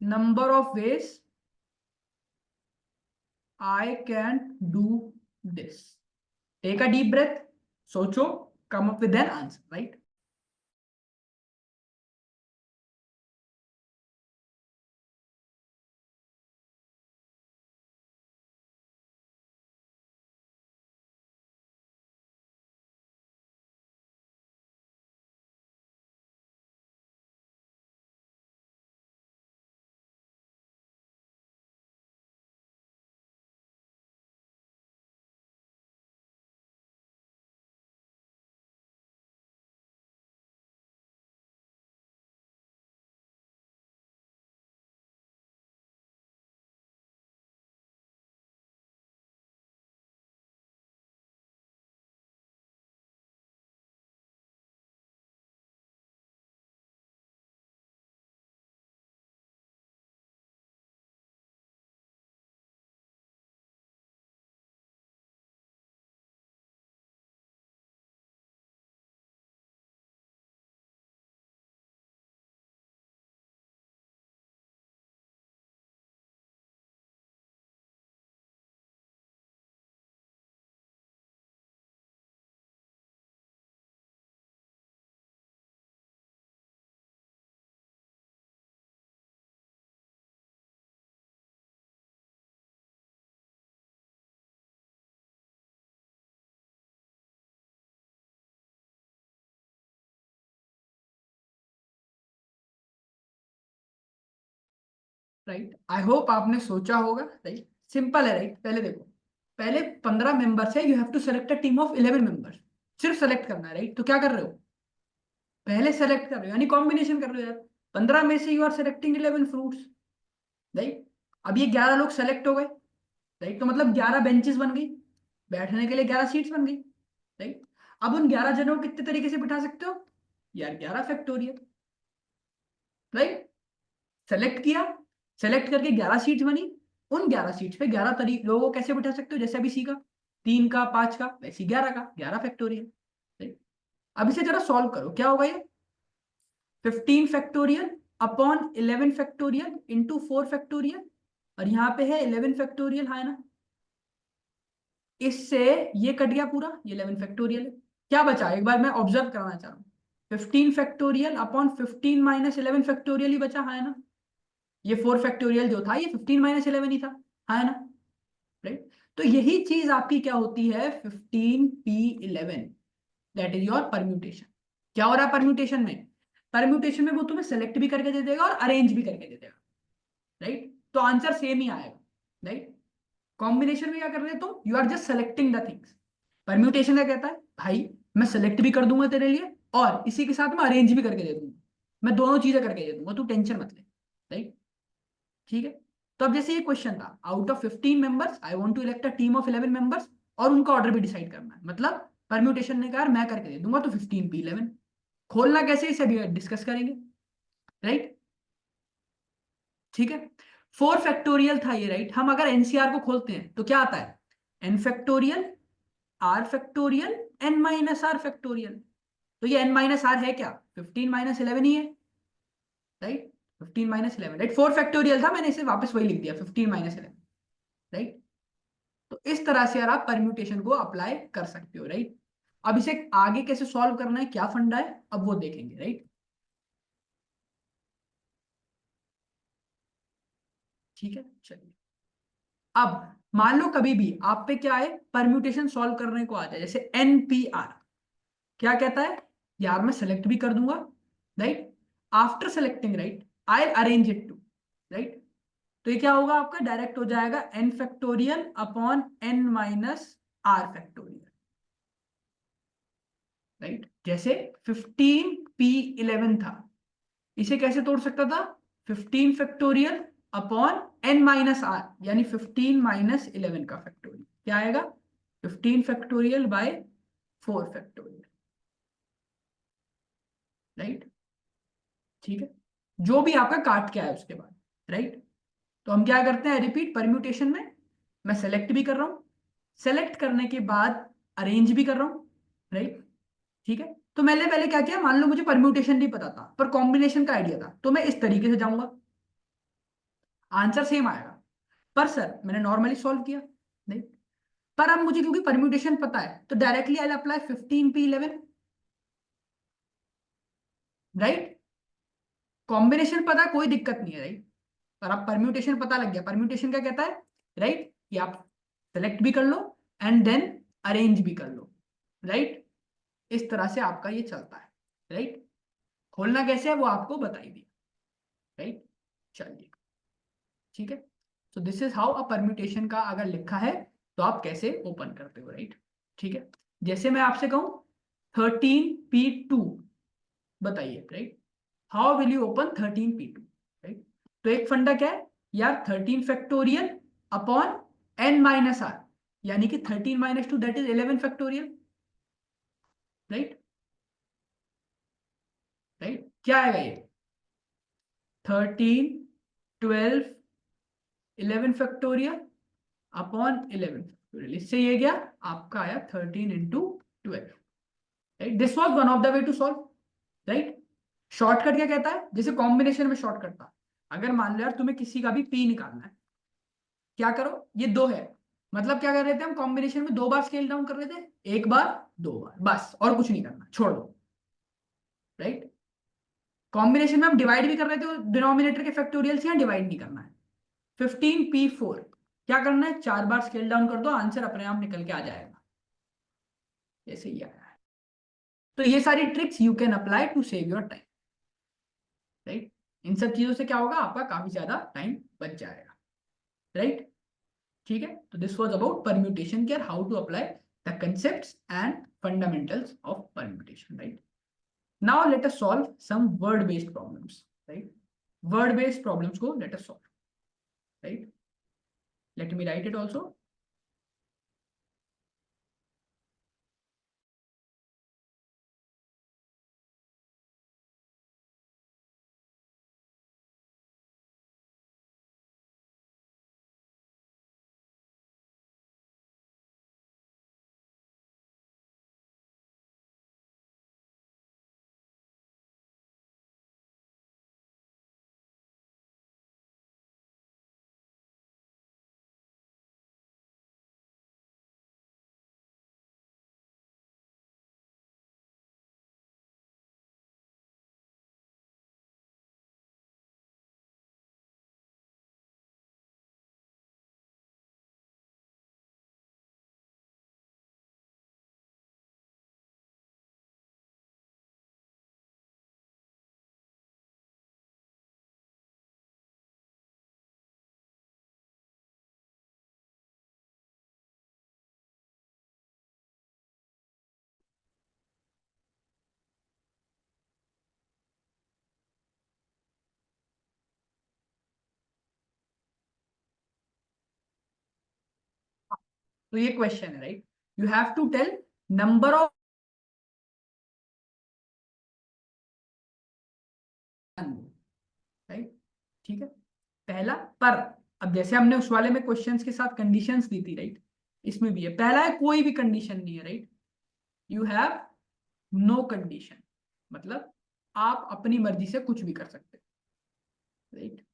number of ways I can do this, take a deep breath, सोचो, come up with an answer, right? Right. I hope आपने सोचा होगा, right. Simple है, right. पहले देखो, पहले 15 members है, you have to select a team of 11 members. सिर्फ सेलेक्ट करना है, राइट। तो क्या कर रहे हो, पहले सेलेक्ट कर रहे हो, यानी कॉम्बिनेशन कर रहे हो यार। 15 में से you are selecting 11 fruits, right. अब ये 11 लोग सेलेक्ट हो गए, राइट। तो मतलब 11 बेंचेस बन गई, बैठने के लिए 11 सीट्स बन गई, राइट। अब उन 11 जनों को कितने तरीके से बिठा सकते हो यार, 11 फैक्टोरियल, राइट। सेलेक्ट किया, सेलेक्ट करके 11 सीट्स बनी। उन 11 सीट्स पे 11 लोगों को कैसे बिठा सकते हो, जैसे अभी सीखा, 3 का 5 का, वैसे 11 का, 11 फैक्टोरियल, राइट। अब इसे जरा सॉल्व करो, क्या होगा ये, 15 factorial upon 11 factorial into 4 factorial, और यहाँ पे है 11 फैक्टोरियल, है ना। इससे ये कट गया पूरा, ये 11 फैक्टोरियल है। क्या बचा, एक बार मैं ऑब्जर्व कराना चाह रहा हूँ, 15 फैक्टोरियल अपॉन 15 माइनस 11 फैक्टोरियल ही बचा, है ना। ये 4 फैक्टोरियल जो था, ये 15 माइनस 11 ही था, है ना, राइट। तो यही चीज आपकी क्या होती है, 15p11, that is your permutation. क्या हो रहा है परम्यूटेशन में, परम्यूटेशन में वो तुम्हें सेलेक्ट भी करके दे देगा और अरेंज भी करके दे देगा, राइट। तो आंसर सेम ही आएगा, राइट। कॉम्बिनेशन में क्या कर रहे हो तुम, you are just selecting the things. Permutation क्या कहता है, भाई मैं सेलेक्ट भी कर दूंगा तेरे लिए और इसी के साथ मैं अरेंज भी करके दे दूंगा, मैं दोनों चीजें करके दे दूंगा, तू टेंशन मत ले, राइट। ठीक है। तो अब जैसे ये क्वेश्चन था, out of 15 members I want to elect a team of 11 members, और उनका ऑर्डर भी डिसाइड करना है, मतलब परम्यूटेशन ने कहा मैं करके दे दूंगा, तो 15p11। खोलना कैसे, इसे भी डिस्कस करेंगे, राइट। ठीक है। 4 फैक्टोरियल था ये, राइट। हम अगर एनसीआर को खोलते हैं तो क्या आता है, n factorial, r factorial, n minus r factorial. तो ये एन माइनस आर है क्या, 15 माइनस 11 ही है, राइट। 15 minus 11, right. 4 फैक्टोरियल था, मैंने इसे वापस वही लिख दिया, 15 माइनस 11, राइट। तो इस तरह से यार आप परम्यूटेशन को अप्लाई कर सकते हो, राइट। अब इसे आगे कैसे सॉल्व करना है, क्या फंडा है, अब वो देखेंगे, राइट। ठीक है, चलिए। अब मान लो कभी भी आप पे क्या है, परम्यूटेशन सॉल्व करने को आ जाए, जैसे एनपीआर क्या कहता है, यार मैं सेलेक्ट भी कर दूंगा, right. After selecting, right, I arrange it too, right. तो ये क्या होगा आपका, डायरेक्ट हो जाएगा n factorial upon n minus r factorial, right. जैसे 15p11 था, इसे कैसे तोड़ सकता था, 15 factorial upon n minus r, यानी 15 माइनस 11 का फैक्टोरियल, क्या आएगा, 15 फैक्टोरियल बाय 4 फैक्टोरियल, राइट। ठीक है। जो भी आपका काट के आए उसके बाद, राइट। तो हम क्या करते हैं, रिपीट परम्यूटेशन में मैं सेलेक्ट भी कर रहा हूं, सेलेक्ट करने के बाद अरेंज भी कर रहा हूं, राइट। ठीक है। तो मैंने पहले क्या किया, मान लो मुझे परम्यूटेशन नहीं पता था पर कॉम्बिनेशन का आइडिया था, तो मैं इस तरीके से जाऊंगा, आंसर सेम आएगा। पर सर मैंने नॉर्मली सॉल्व किया, नहीं। पर अब मुझे क्योंकि परम्यूटेशन पता है तो directly I apply 15p11, right. Combination पता है, कोई दिक्कत नहीं है, राइट। पर अब परम्यूटेशन पता लग गया, परम्यूटेशन क्या कहता है, राइट, कि आप सेलेक्ट भी कर लो एंड देन अरेंज भी कर लो, राइट। इस तरह से आपका ये चलता है, राइट। खोलना कैसे है वो आपको बताई दिया, राइट। चलिए, ठीक है। सो this is how a permutation का अगर लिखा है तो आप कैसे ओपन करते हो, राइट। ठीक है। जैसे मैं आपसे कहूं 13p2 बताइए, right, how will you open 13p2, right. तो एक फंडा क्या है यार, 13 factorial upon n minus r, यानी कि 13 minus 2 that is 11 factorial, right, right. क्या आएगा ये, 13, 12, 11 फैक्टोरियल अपॉन 11 फैक्टोरियल, इससे ये गया आपका आया 13 into 12, right. This was one of the way to solve, right. Shortcut क्या कहता है, जैसे कॉम्बिनेशन में शॉर्टकट था, अगर मान लो यार तुम्हें किसी का भी पी निकालना है, क्या करो, ये दो है, मतलब क्या कर रहे थे हम, कॉम्बिनेशन में 2 बार स्केल डाउन कर रहे थे, एक बार 2 बार, बस और कुछ नहीं करना, छोड़ दो, राइट। कॉम्बिनेशन में हम डिवाइड भी कर रहे थे, डिनोमिनेटर के फैक्टोरियल से यहाँ डिवाइड नहीं करना है। 15p4 क्या करना है, 4 बार स्केल डाउन कर दो, आंसर अपने आप निकल के आ जाएगा, ऐसे ही आया है। तो ये सारी tricks you can apply to save your time, right. इन सब चीजों से क्या होगा, आपका काफी ज्यादा टाइम बच जाएगा, राइट। ठीक है, तो this was about permutation care, how to apply the concepts and fundamentals of permutation, right. Now let us solve some word based problems, right. Word based problems को let us solve, right. Let me write it also. तो ये question है, right. You have to tell number of, right. ठीक है, पहला पर। अब जैसे हमने उस वाले में क्वेश्चंस के साथ कंडीशंस दी थी, राइट, इसमें भी है। पहला है कोई भी कंडीशन नहीं है, right. You have no condition, मतलब आप अपनी मर्जी से कुछ भी कर सकते हो, राइट।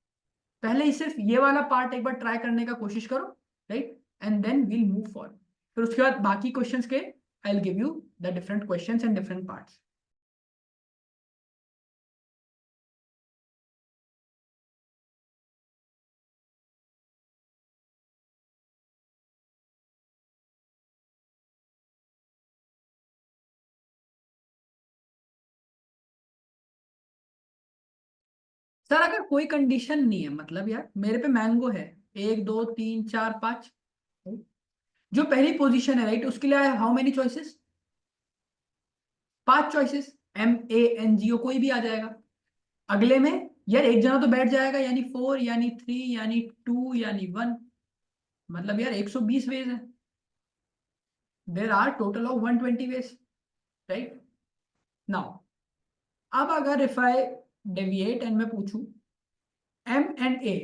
पहले ही सिर्फ ये वाला पार्ट एक बार ट्राई करने का कोशिश करो, right, and then we'll move forward. फिर उसके बाद बाकी क्वेश्चंस के I will give you the different questions and different parts. Sir अगर कोई कंडीशन नहीं है, मतलब यार मेरे पे मैंगो है, 1 2 3 4 5, जो पहली पोजीशन है, राइट, उसके लिए how many choices, 5 choices. MANGO कोई भी आ जाएगा। अगले में यार एक जना तो बैठ जाएगा, यानी 4 यानी 3 यानी 2 यानी 1, मतलब यार 120 वेज है। There are total of 120 ways, right. Now अब अगर इफ आई डेविएट एंड मैं पूछूं M and A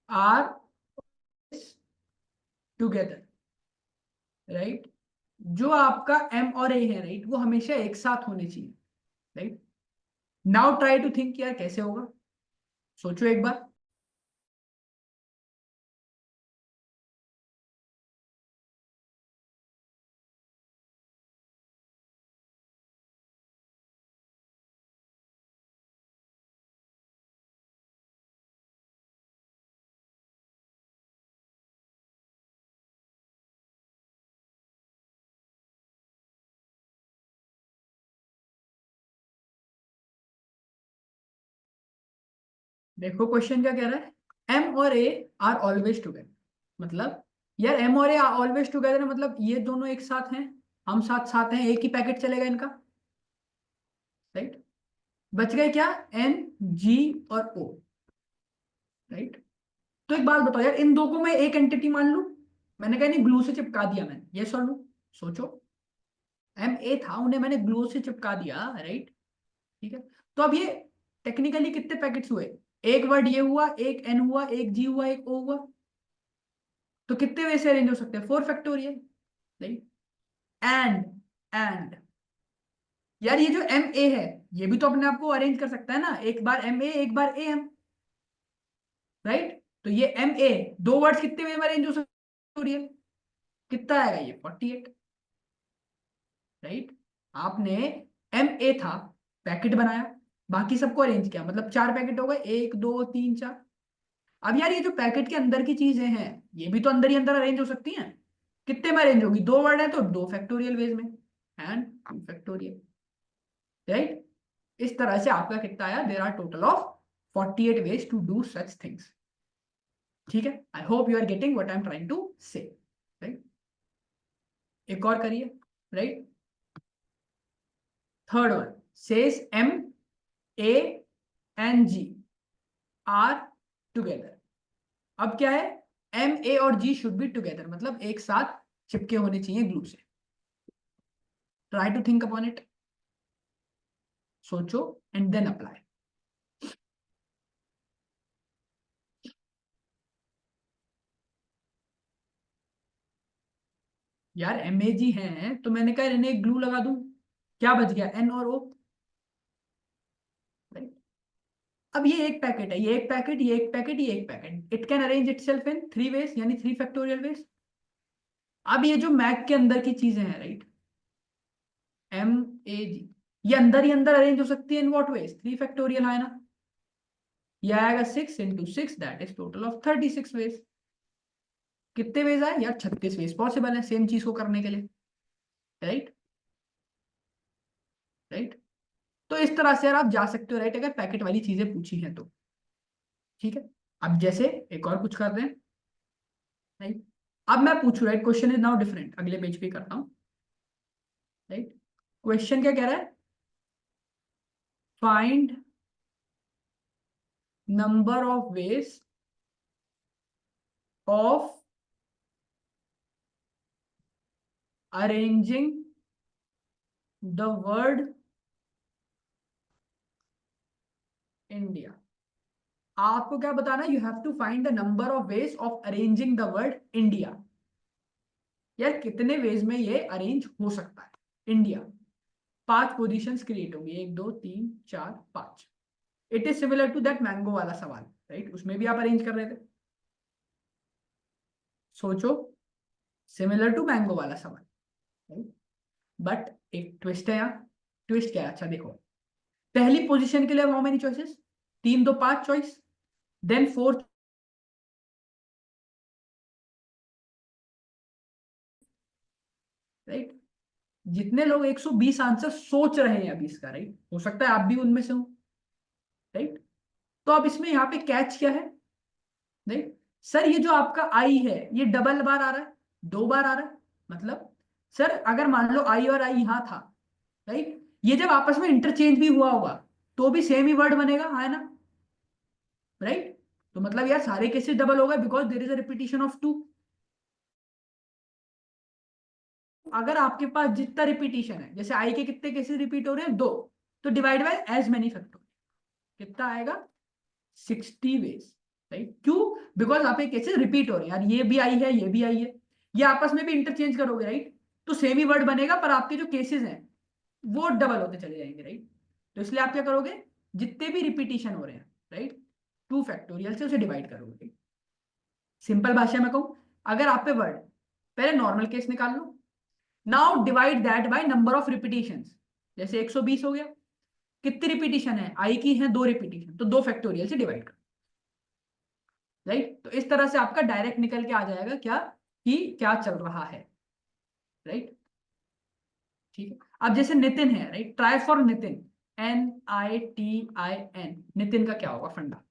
are together, right, जो आपका M और A है, राइट, वो हमेशा एक साथ होने चाहिए, right. Now try to think यार कैसे होगा, सोचो एक बार। देखो क्वेश्चन क्या कह रहा है, M और A आर ऑलवेज टुगेदर, मतलब यार M और A ऑलवेज टुगेदर है, मतलब ये दोनों एक साथ हैं, हम साथ साथ हैं, एक ही पैकेट चलेगा इनका, राइट। बच गए क्या, N G और O, राइट। तो एक बात बताओ यार, इन दो को मैं एक एंटिटी मान लूं, मैंने कहा नहीं ग्लू से चिपका दिया मैंने, ये सर लो, सोचो। MA था, उन्हें मैंने ग्लू से चिपका दिया, राइट। ठीक है, तो अब ये टेक्निकली कितने पैकेट्स हुए, एक वर्ड ये हुआ, एक N हुआ, एक G हुआ, एक O हुआ, तो कितने वे से अरेंज हो सकते हैं, 4 फैक्टोरियल, राइट। एंड यार ये जो MA है, ये भी तो अपने आप को अरेंज कर सकता है ना, एक बार MA एक बार AM, राइट। तो ये MA दो वर्ड्स कितने वे में अरेंज हो सकते हैं, कितना आएगा ये 48, राइट। आपने MA था, पैकेट बनाया, बाकी सबको अरेंज किया, मतलब 4 पैकेट हो गए, 1 2 3 4। अब यार ये जो पैकेट के अंदर की चीजें हैं, ये भी तो अंदर ही अंदर अरेंज हो सकती हैं, कितने में अरेंज होगी, 2 वर्ड है तो 2 फैक्टोरियल वेज में, एंड 2 फैक्टोरियल, राइट। इस तरह से आपका कितना आया, there are total of 48 ways to do such things. ठीक है, I hope you are getting what I am trying to say, right. एक और करिए, right. Third one says M, A and G are together. अब क्या है, M, A और G should be together, मतलब एक साथ चिपके होने चाहिए ग्लू से. Try to think upon it, सोचो एंड देन अप्लाई. यार MAG है तो मैंने कहा इन्हें एक ग्लू लगा दूं, क्या बच गया, N और O. अब ये एक पैकेट है, ये एक पैकेट, ये एक पैकेट, ये एक packet. It can arrange itself in 3 ways, यानी 3 फैक्टोरियल वेज. अब ये जो मैक के अंदर की चीजें हैं, राइट, MAG, ये अंदर ही अंदर अरेंज हो सकती है इन व्हाट वेज, 3 फैक्टोरियल है ना. ये आएगा 6 into 6, that is total of 36 ways. कितने वेज आए यार, 36 वेज पॉसिबल है सेम चीज को करने के लिए, राइट. राइट, तो इस तरह से यार आप जा सकते हो, राइट, अगर पैकेट वाली चीजें पूछी हैं तो. ठीक है, अब जैसे एक और कुछ कर रहे हैं, राइट. अब मैं पूछू, right, question is now different, अगले पेज पे करता हूं, राइट. क्वेश्चन क्या कह रहा है, find number of ways of arranging the word India. आपको क्या बताना, you have to find the number of ways of arranging the word India. यार कितने वेज में ये अरेंज हो सकता है इंडिया. 5 पोजीशंस क्रिएट होंगी, 1 2 3 4 5. It is similar to that mango वाला सवाल, राइट, उसमें भी आप अरेंज कर रहे थे. सोचो, सिमिलर टू मैंगो वाला सवाल, राइट. बट एक ट्विस्ट है यहाँ. ट्विस्ट क्या है, अच्छा देखो, पहली पोजीशन के लिए how many choices, 3 2 5 choice. Then fourth, right. जितने लोग 120 आंसर सोच रहे हैं अभी इसका, राइट, हो सकता है आप भी उनमें से हो, राइट. तो अब इसमें यहाँ पे कैच क्या है, राइट. सर ये जो आपका आई है ये डबल बार आ रहा है, 2 बार आ रहा है. मतलब सर अगर मान लो आई और आई यहां था, राइट, ये जब आपस में इंटरचेंज भी हुआ होगा तो भी सेम ही वर्ड बनेगा, है ना, राइट. तो मतलब यार सारे केसेस डबल हो गए because there is a repetition of 2. अगर आपके पास जितना रिपीटिशन है, जैसे आई के कितने केसेस रिपीट हो रहे हैं, 2, तो divide by as many factorial कितना आएगा, 60 वेज, राइट. क्यों, बिकॉज आप केसेस रिपीट हो रहे हैं यार, ये भी आई है ये भी आई है, ये आपस में भी इंटरचेंज करोगे, राइट, तो सेम ही वर्ड बनेगा पर आपके जो केसेस हैं वो डबल होते चले जाएंगे, राइट. तो इसलिए आप क्या करोगे, जितने भी रिपीटिशन हो रहे हैं, राइट, 2 फैक्टोरियल से उसे डिवाइड करोगे. सिंपल भाषा में कहूं, अगर आप पे वर्ड, पहले नॉर्मल केस निकाल लो, now divide that by number of repetitions. जैसे 120 हो गया, कितनी रिपीटिशन है, आई की है 2 रिपीटिशन, तो 2 फैक्टोरियल से डिवाइड कर, राइट. तो इस तरह से आपका डायरेक्ट निकल के आ जाएगा क्या, कि क्या चल रहा है, राइट. ठीक है, अब जैसे नितिन है, right, try for Nitin, NITIN, Nitin का क्या होगा फंडा.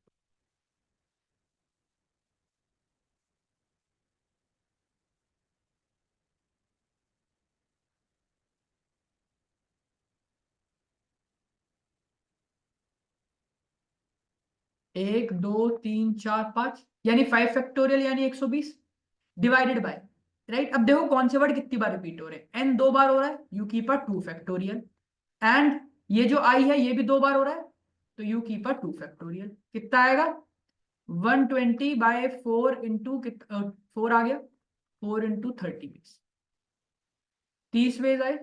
1 2 3 4 5, यानी 5 फैक्टोरियल यानी 120 डिवाइडेड बाय, राइट. अब देखो कौन से वर्ड कितनी बार रिपीट हो रहे हैं, एन 2 बार हो रहा है, you keep a 2 factorial. And ये जो आई है ये भी 2 बार हो रहा है, तो यू कीप अ 2 फैक्टोरियल. कितना आएगा, 120/4 इंटू 4 आ गया, 4 इंटू 30 वेज, 30 वेज आए,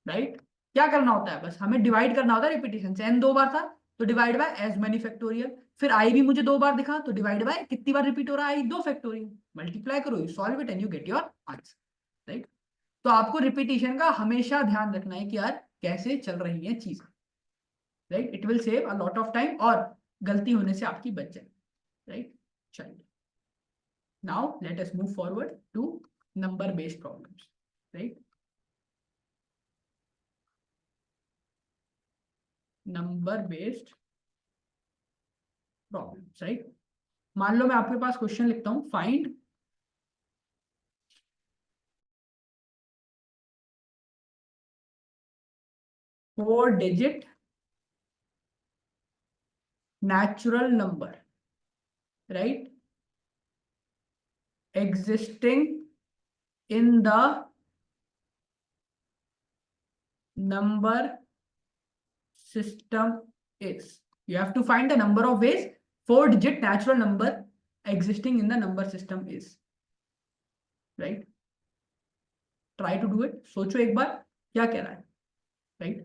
राइट. क्या करना होता है, बस हमें डिवाइड करना होता है रिपीटिशन से. एन 2 बार था तो divide by as many factorial. फिर आई भी मुझे 2 बार दिखा तो डिवाइड बाय कितनी बार रिपीट हो रहा है, आई 2 फैक्टोरियल. मल्टीप्लाई करो, you solve it and you get your answer, right. तो आपको रिपीटिशन का हमेशा ध्यान रखना है कि यार कैसे चल रही है चीजें, right. It will save a lot of time और गलती होने से आपकी बच जाए, राइट. चलिए, now let us move forward to number based problems, right. Number based problems, right. मान लो मैं आपके पास क्वेश्चन लिखता हूं, find four digit natural number, right, existing in the number system is. You have to find the number of ways four digit natural number existing in the number system is. Right? Try to do it. सोचो एक बार क्या कह रहा है. Right?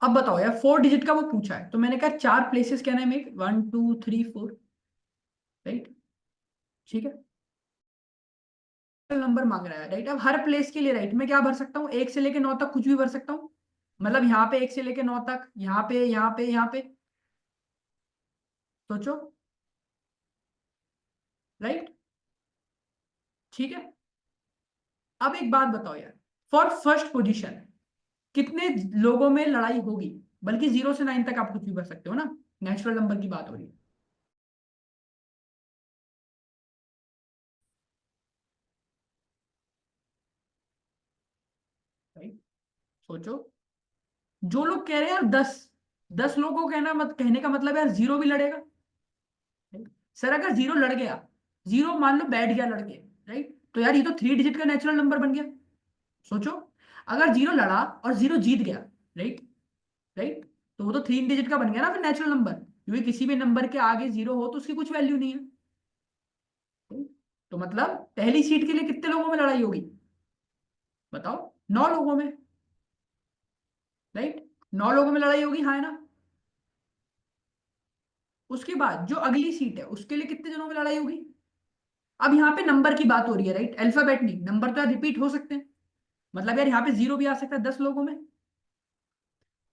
अब बताओ यार, 4 digit का वो पूछा है तो मैंने कहा 4 प्लेसेस क्या है मेक, 1 2 3 4, राइट. ठीक है, नंबर मांग रहा है, राइट. अब हर प्लेस के लिए, राइट, मैं क्या भर सकता हूँ, 1 से लेके 9 तक कुछ भी भर सकता हूँ. मतलब यहाँ पे 1 से लेके 9 तक, यहाँ पे यहाँ पे यहाँ पे. सोचो, राइट. ठीक है. अब एक बात बताओ यार, फॉर फर्स्ट पोजीशन कितने लोगों में लड़ाई होगी. बल्कि 0 से 9 तक आप कुछ भी भर सकते हो ना, नेचुरल नंबर की बात हो रही है, राइट. सोचो, जो लोग कह रहे हैं यार 10 लोगों को कहना मत, कहने का मतलब यार 0 भी लड़ेगा. सर अगर 0 लड़ गया, 0 मान लो बैठ गया लड़के, राइट, तो यार ये तो 3 डिजिट का नेचुरल नंबर बन गया. सोचो, अगर 0 लड़ा और 0 जीत गया, राइट, राइट, तो वो तो 3 डिजिट का बन गया ना फिर नेचुरल नंबर, क्योंकि किसी भी नंबर के आगे 0 हो तो उसकी कुछ वैल्यू नहीं है. तो मतलब पहली सीट के लिए कितने लोगों में लड़ाई होगी बताओ, 9 लोगों में, राइट. 9 लोगों में लड़ाई होगी, हाँ है ना. उसके बाद जो अगली सीट है उसके लिए कितने जनों में लड़ाई होगी. अब यहाँ पे नंबर की बात हो रही है, राइट, अल्फाबेट नहीं, नंबर तो यार रिपीट हो सकते हैं. मतलब यार यहाँ पे 0 भी आ सकता है 10 लोगों में.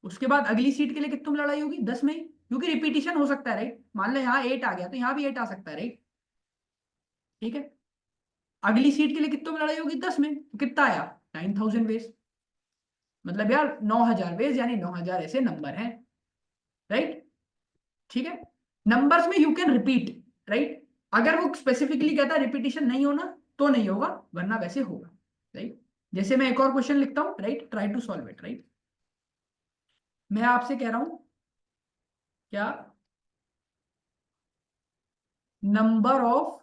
उसके बाद अगली सीट के लिए कितनों में लड़ाई होगी, 10 में ही, क्योंकि रिपीटिशन हो सकता है, राइट. मान लो यहाँ 8 आ गया तो यहाँ भी 8 आ सकता है, राइट. ठीक है. अगली सीट के लिए कितनों में लड़ाई होगी, 10 में, तो कितना आया, 9000 वेज. मतलब यार 9000 वेज, यानी 9000 ऐसे नंबर हैं, राइट. ठीक है. नंबर्स में यू कैन रिपीट, राइट. अगर वो स्पेसिफिकली कहता है रिपीटिशन नहीं होना तो नहीं होगा, वरना वैसे होगा, राइट. जैसे मैं एक और क्वेश्चन लिखता हूं, right, try to solve it, right. मैं आपसे कह रहा हूं क्या, number of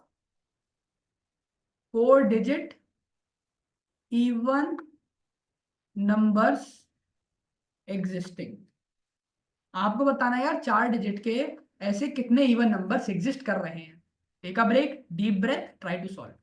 4 digit even numbers existing. आपको बताना है यार 4 डिजिट के ऐसे कितने इवन नंबर्स एग्जिस्ट कर रहे हैं. Take a break, deep breath, try to solve.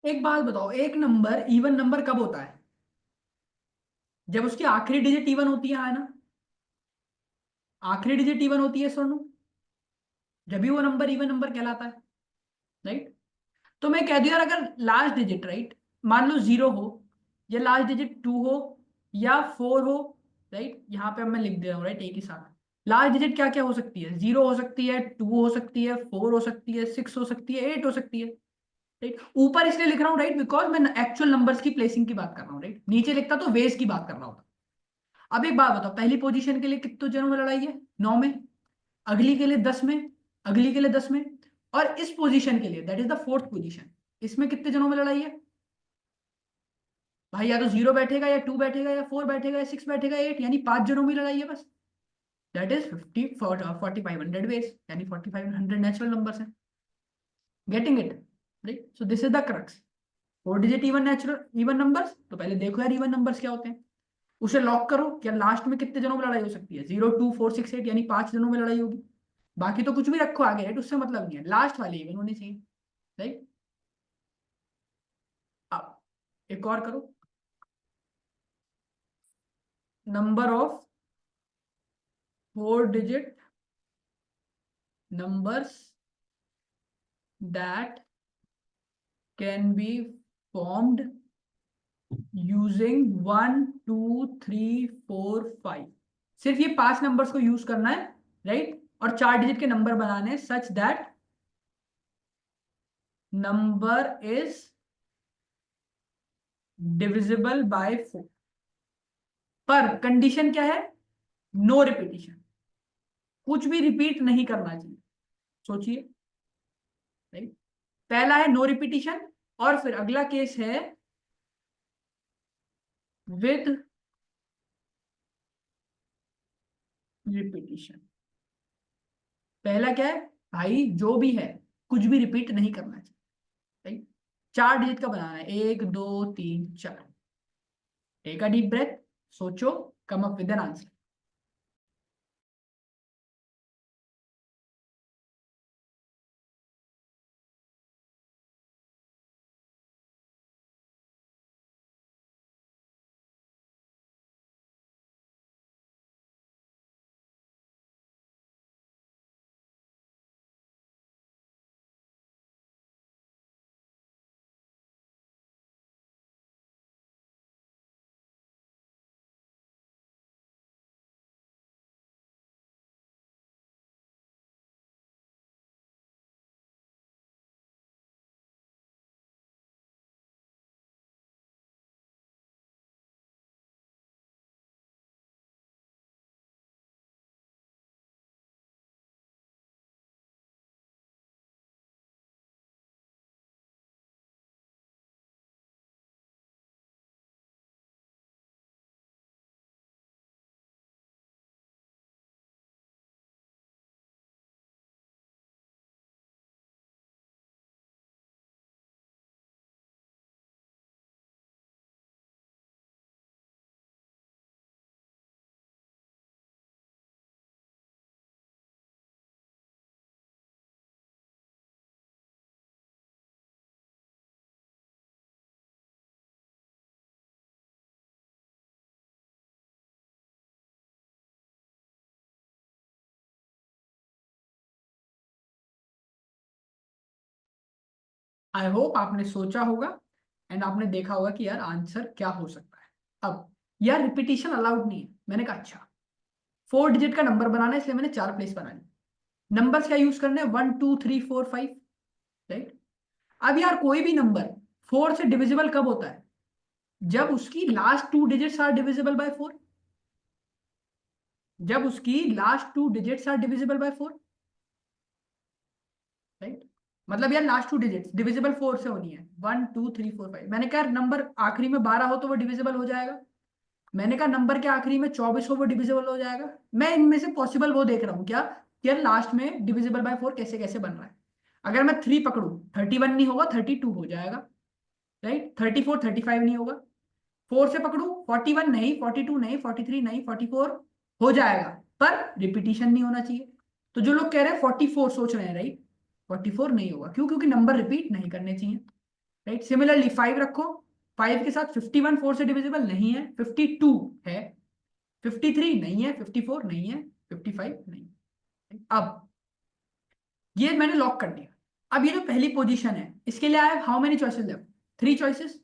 एक बात बताओ, एक नंबर इवन नंबर कब होता है, जब उसकी आखिरी डिजिट इवन होती है ना. आखिरी डिजिट इवन होती है सोनू, जब भी वो नंबर इवन नंबर कहलाता है, राइट. तो मैं कह दूं यार, अगर लास्ट डिजिट, राइट, मान लो 0 हो, या लास्ट डिजिट 2 हो, या 4 हो, राइट. यहाँ पे अब मैं लिख दे रहा हूँ, राइट, एक ही साथ. लास्ट डिजिट क्या क्या हो सकती है, 0 हो सकती है, 2 हो सकती है, 4 हो सकती है, 6 हो सकती है, 8 हो सकती है, राइट. ऊपर इसलिए लिख रहा हूँ, राइट, बिकॉज मैं एक्चुअल नंबर्स की प्लेसिंग की बात कर रहा हूँ, राइट. नीचे लिखता तो वेज की बात कर रहा होता. अब एक बात बताओ, पहली पोजीशन के लिए कितने जनों में लड़ाई है, 9 में. अगली के लिए 10 में. अगली के लिए 10 में. और इस पोजीशन के लिए, that is the fourth position, इसमें कितने जनों में लड़ाई है भाई. या तो 0 बैठेगा, या 2 बैठेगा, या 4 बैठेगा, या 6 बैठेगा, 8, यानी 5 जनों में लड़ाई है बस. दैट इज 4500 वेज, यानी 4500 नेचुरल नंबर्स हैं. Getting it, right. So this is the crux. 4 digit even natural even numbers, तो पहले देखो यार इवन नंबर्स क्या होते हैं. उसे लॉक करो, क्या लास्ट में कितने जनों में लड़ाई हो सकती है, 0 2 4 6 8, यानी 5 जनों में लड़ाई होगी. बाकी तो कुछ भी रखो आगे, राइट, उससे मतलब नहीं है, लास्ट वाले इवन होने चाहिए, राइट. एक और करो, number of 4-digit numbers that can be formed using 1 2 3 4 5। सिर्फ ये 5 नंबर्स को यूज करना है, राइट, और 4 डिजिट के नंबर बनाने हैं such that number is divisible by 4। पर कंडीशन क्या है? नो रिपीटिशन, कुछ भी रिपीट नहीं करना चाहिए। सोचिए, राइट, पहला है नो रिपीटिशन, और फिर अगला केस है विद रिपीटिशन। पहला क्या है भाई? जो भी है कुछ भी रिपीट नहीं करना चाहिए, राइट। 4 डिजिट का बनाना है, 1 2 3 4। टेक अ डीप ब्रेथ, सोचो, come up with an answer. I hope आपने सोचा होगा एंड आपने देखा होगा कि यार आंसर क्या हो सकता है। अब यार रिपीटिशन अलाउड नहीं है, मैंने कहा अच्छा 4 डिजिट का नंबर बनाना है, इसलिए मैंने 4 प्लेस बना ली। नंबर्स क्या यूज करने हैं? 1 2 3 4 5, राइट। अब यार कोई भी नंबर 4 से डिविजिबल कब होता है? जब उसकी last 2 digits are divisible by 4। जब उसकी last 2 digits are divisible by 4, right. मतलब यार लास्ट 2 डिजिट्स डिविजिबल 4 से होनी है, 1 2 3 4 5। मैंने कहा नंबर आखिरी में 12 हो तो वो डिविजिबल हो जाएगा। मैंने कहा नंबर के आखिरी में 24 हो वो डिविजिबल हो जाएगा। मैं इनमें से पॉसिबल वो देख रहा हूँ क्या कि यार लास्ट में डिविजिबल बाय 4 कैसे कैसे बन रहा है। अगर मैं 3 पकड़ू, 31 नहीं होगा, 32 हो जाएगा, राइट। 34 35 नहीं होगा। 4 से पकड़ू, 41 नहीं, 42 नहीं, 43 नहीं, 44 हो जाएगा, पर रिपीटिशन नहीं होना चाहिए। तो जो लोग कह रहे हैं 44 सोच रहे हैं, राइट, 44 नहीं होगा। क्यों? क्योंकि नंबर रिपीट नहीं करने चाहिए, राइट। सिमिलरली 5 रखो, 5 के साथ 51 4 से डिविजिबल नहीं है, 52 है, 53 नहीं है, 54 नहीं है, 55 नहीं है। अब ये मैंने लॉक कर दिया। अब ये जो पहली पोजीशन है इसके लिए I have how many choices left? 3 choices.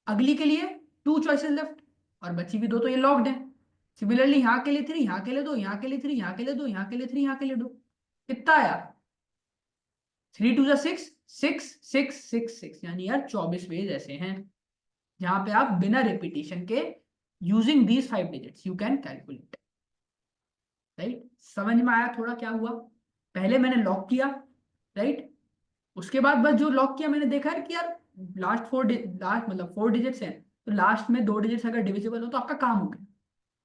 अगली के लिए 2 चॉइसेस लेफ्ट, और बची भी 2, तो ये लॉक्ड है। सिमिलरली यहाँ के लिए 3, यहाँ के लिए 2, यहाँ के लिए 3, यहाँ के लिए 2, यहाँ के लिए 3, यहाँ के लिए 2। कितना आया? 3 2 6, 6 6 6 6, यानी यार 24 वेज ऐसे हैं जहां पे आप बिना रिपीटिशन के using these 5 digits you can calculate, right. समझ में आया थोड़ा क्या हुआ? पहले मैंने लॉक किया, राइट। उसके बाद बस जो लॉक किया मैंने देखा है कि यार लास्ट 4 लास्ट मतलब 4 डिजिट्स हैं, तो लास्ट में 2 डिजिट्स अगर डिविजिबल हो तो आपका काम हो गया।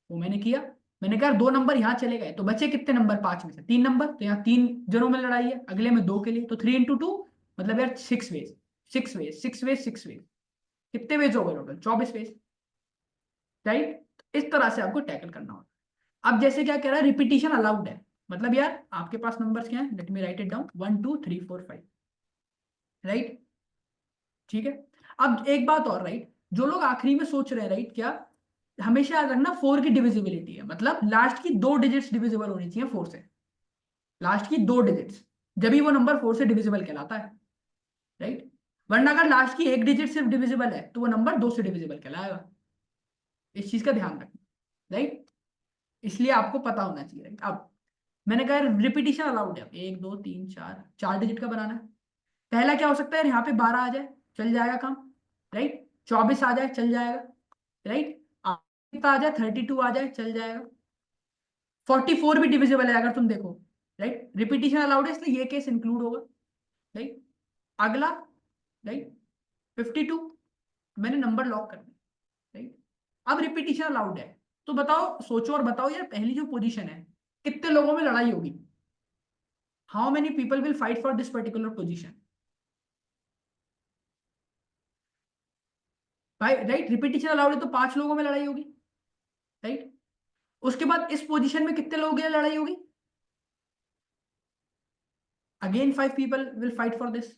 वो मैंने किया। मैंने कहा 2 नंबर यहाँ चले गए तो बचे कितने नंबर? 5 में से 3 नंबर, तो यहाँ 3 जनों में लड़ाई है, अगले में 2 के लिए, तो 3 × 2 मतलब यार 6 वेज, 6 वेज, 6 वेज, 6 वेज। कितने वेज हो गए टोटल? 24 veg, right. इस तरह से आपको टैकल करना होगा। अब जैसे क्या कह रहा है, रिपीटिशन अलाउड है, मतलब यार आपके पास नंबर्स क्या है? Late me write it down, 1 2 3 4 5, right, ठीक है। अब एक बात और, राइट, जो लोग आखिरी में सोच रहे हैं, राइट, क्या हमेशा याद रखना 4 की डिविजिबिलिटी है, मतलब लास्ट की 2 डिजिट्स डिविजिबल होनी चाहिए 4 से, लास्ट की 2 डिजिट्स, जब भी वो नंबर 4 से डिविजिबल कहलाता है, राइट। वरना अगर लास्ट की 1 डिजिट सिर्फ डिविजिबल है तो वो नंबर 2 से डिविजिबल कहलाएगा। इस चीज का ध्यान रखना, राइट, इसलिए आपको पता होना चाहिए, राइट। अब मैंने कहा रिपीटिशन अलाउड है, 1 2 3 4, 4 डिजिट का बनाना है। पहला क्या हो सकता है, यहाँ पे 12 आ जाए, चल जाएगा काम, राइट। 24 आ जाए, चल जाएगा, राइट। कितना आ जाए, 32 आ जाए, चल जाएगा। 44 भी डिविजिबल है अगर तुम देखो, राइट। रिपीटिशन अलाउड है इसलिए ये केस इंक्लूड होगा, राइट। अगला, राइट, 52, मैंने नंबर लॉक कर दिया, राइट। अब रिपीटिशन अलाउड है, तो बताओ, सोचो और बताओ यार, पहली जो पोजीशन है कितने लोगों में लड़ाई होगी, how many people will fight for this particular position, भाई, राइट। रिपीटिशन अलाउड है तो 5 लोगों में लड़ाई होगी, राइट। उसके बाद इस पोजीशन में कितने लोगों की लड़ाई होगी, again 5 people will fight for this,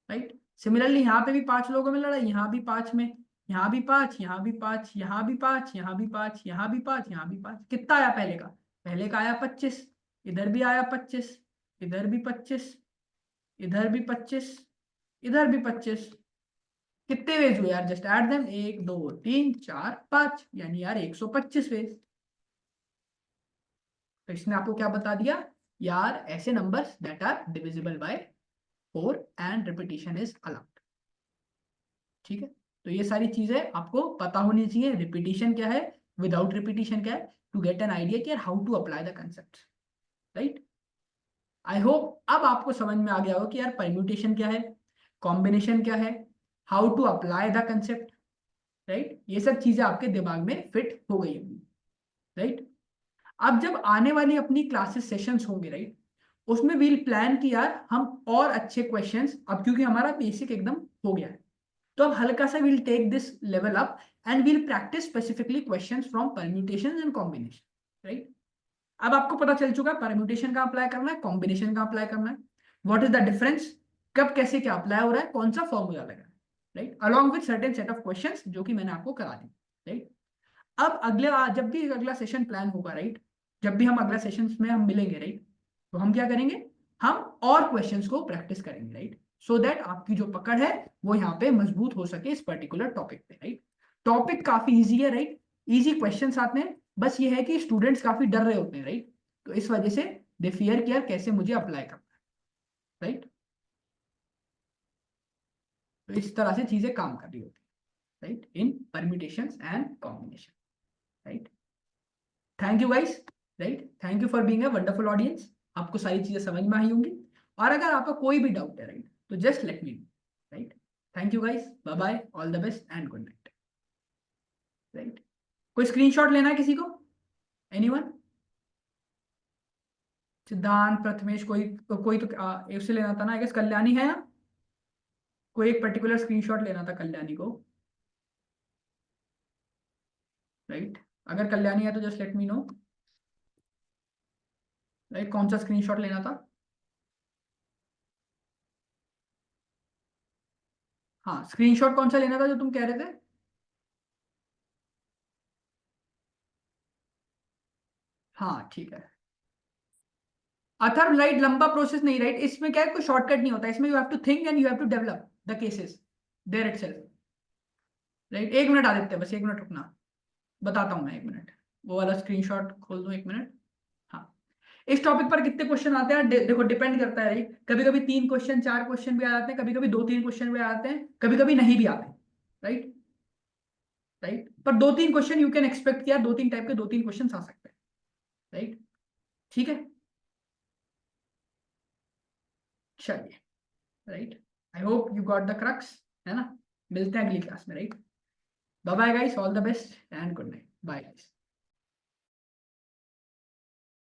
right. Similarly यहाँ पे भी 5 लोगों में लड़ाई, यहाँ भी 5 में, यहाँ भी 5, यहाँ भी 5, यहाँ भी 5, यहाँ भी 5, यहाँ भी 5, यहाँ भी 5, कितना आया पहले का, पहले का आया 25, इधर भी आया 25, इधर भी 25, इधर भी 25, इधर भी 25, कितने वेज हुए यार, जस्ट ऐड देम, 1 2 3 4 5, यानी यार 125 वेज। तो इसने आपको क्या बता दिया यार, ऐसे numbers that are divisible by 4 and repetition is allowed, ठीक है। तो ये सारी चीजें आपको पता होनी चाहिए, रिपीटिशन क्या है, विदाउट रिपीटिशन क्या है, टू गेट एन आइडिया कि यार how to apply the concept, right. I hope अब आपको समझ में आ गया हो कि यार परम्यूटेशन क्या है, कॉम्बिनेशन क्या है, how to apply the concept, right. ये सब चीजें आपके दिमाग में फिट हो गई होंगी, राइट। अब जब आने वाली अपनी क्लासेस सेशंस होंगे, राइट, उसमें वील प्लान कि यार हम और अच्छे क्वेश्चंस, अब क्योंकि हमारा बेसिक एकदम हो गया है, तो अब हल्का सा we'll take this level up and we'll practice specifically questions from permutations and combination, right. अब आपको पता चल चुका है परम्यूटेशन का अप्लाई करना है, कॉम्बिनेशन का अप्लाई करना है, व्हाट इज द डिफरेंस, कब कैसे क्या अप्लाई हो रहा है, कौन सा फॉर्मूला लगा है, right, along with certain set of questions जो कि मैंने आपको करा दी, राइट। अब अगले जब भी अगला सेशन प्लान होगा, राइट, जब भी हम अगला सेशन में हम मिलेंगे, राइट, तो हम क्या करेंगे, हम और क्वेश्चंस को प्रैक्टिस करेंगे, राइट, सो दैट आपकी जो पकड़ है वो यहाँ पे मजबूत हो सके इस पर्टिकुलर टॉपिक पे, राइट। टॉपिक काफी इजी है, राइट, इजी क्वेश्चंस आते हैं, बस ये है कि स्टूडेंट्स काफी डर रहे होते हैं, राइट, तो इस वजह से दे फियर कि यार कैसे मुझे अप्लाई करना है, राइट। तो इस तरह से चीजें काम कर रही होती है, right, in permutations and combination, right. Thank you guys, right, thank you for being a wonderful audience, आपको सारी चीजें समझ में आई होंगी, और अगर आपका कोई भी डाउट है, राइट, तो just let me know, right. Thank you guys, bye bye, all the best and good night, right. कोई स्क्रीनशॉट लेना है किसी को, एनीवन, सिद्धांत, प्रथमेश, कोई कोई तो एक से लेना था ना, आई गेस कल्याणी है यहाँ, कोई एक पर्टिकुलर स्क्रीनशॉट लेना था कल्याणी को, राइट। अगर कल्याणी है तो just let me know, right, कौन सा स्क्रीनशॉट लेना था, हाँ, स्क्रीनशॉट कौन सा लेना था जो तुम कह रहे थे, हाँ ठीक है। अथर्व, राइट, लंबा प्रोसेस नहीं, राइट, इसमें क्या है, कोई शॉर्टकट नहीं होता इसमें, you have to think and you have to develop the cases there itself, right. 1 minute Aditya, बस 1 मिनट रुकना, बताता हूँ मैं, 1 मिनट, वो वाला स्क्रीनशॉट खोल दूँ, 1 मिनट। हाँ, इस टॉपिक पर कितने क्वेश्चन आते हैं, देखो डिपेंड करता है, राइट, कभी कभी 3 क्वेश्चन 4 क्वेश्चन भी आ जाते हैं, कभी कभी 2 3 क्वेश्चन भी आ जाते हैं, कभी कभी नहीं भी आते, राइट, राइट, पर 2 3 क्वेश्चन यू कैन एक्सपेक्ट किया, 2 3 टाइप के 2 3 क्वेश्चन आ सकते हैं, राइट, ठीक है, चलिए, right, I hope you got the crux, है ना, मिलते हैं अगली क्लास में, right, bye bye guys, all the best and good night, bye guys.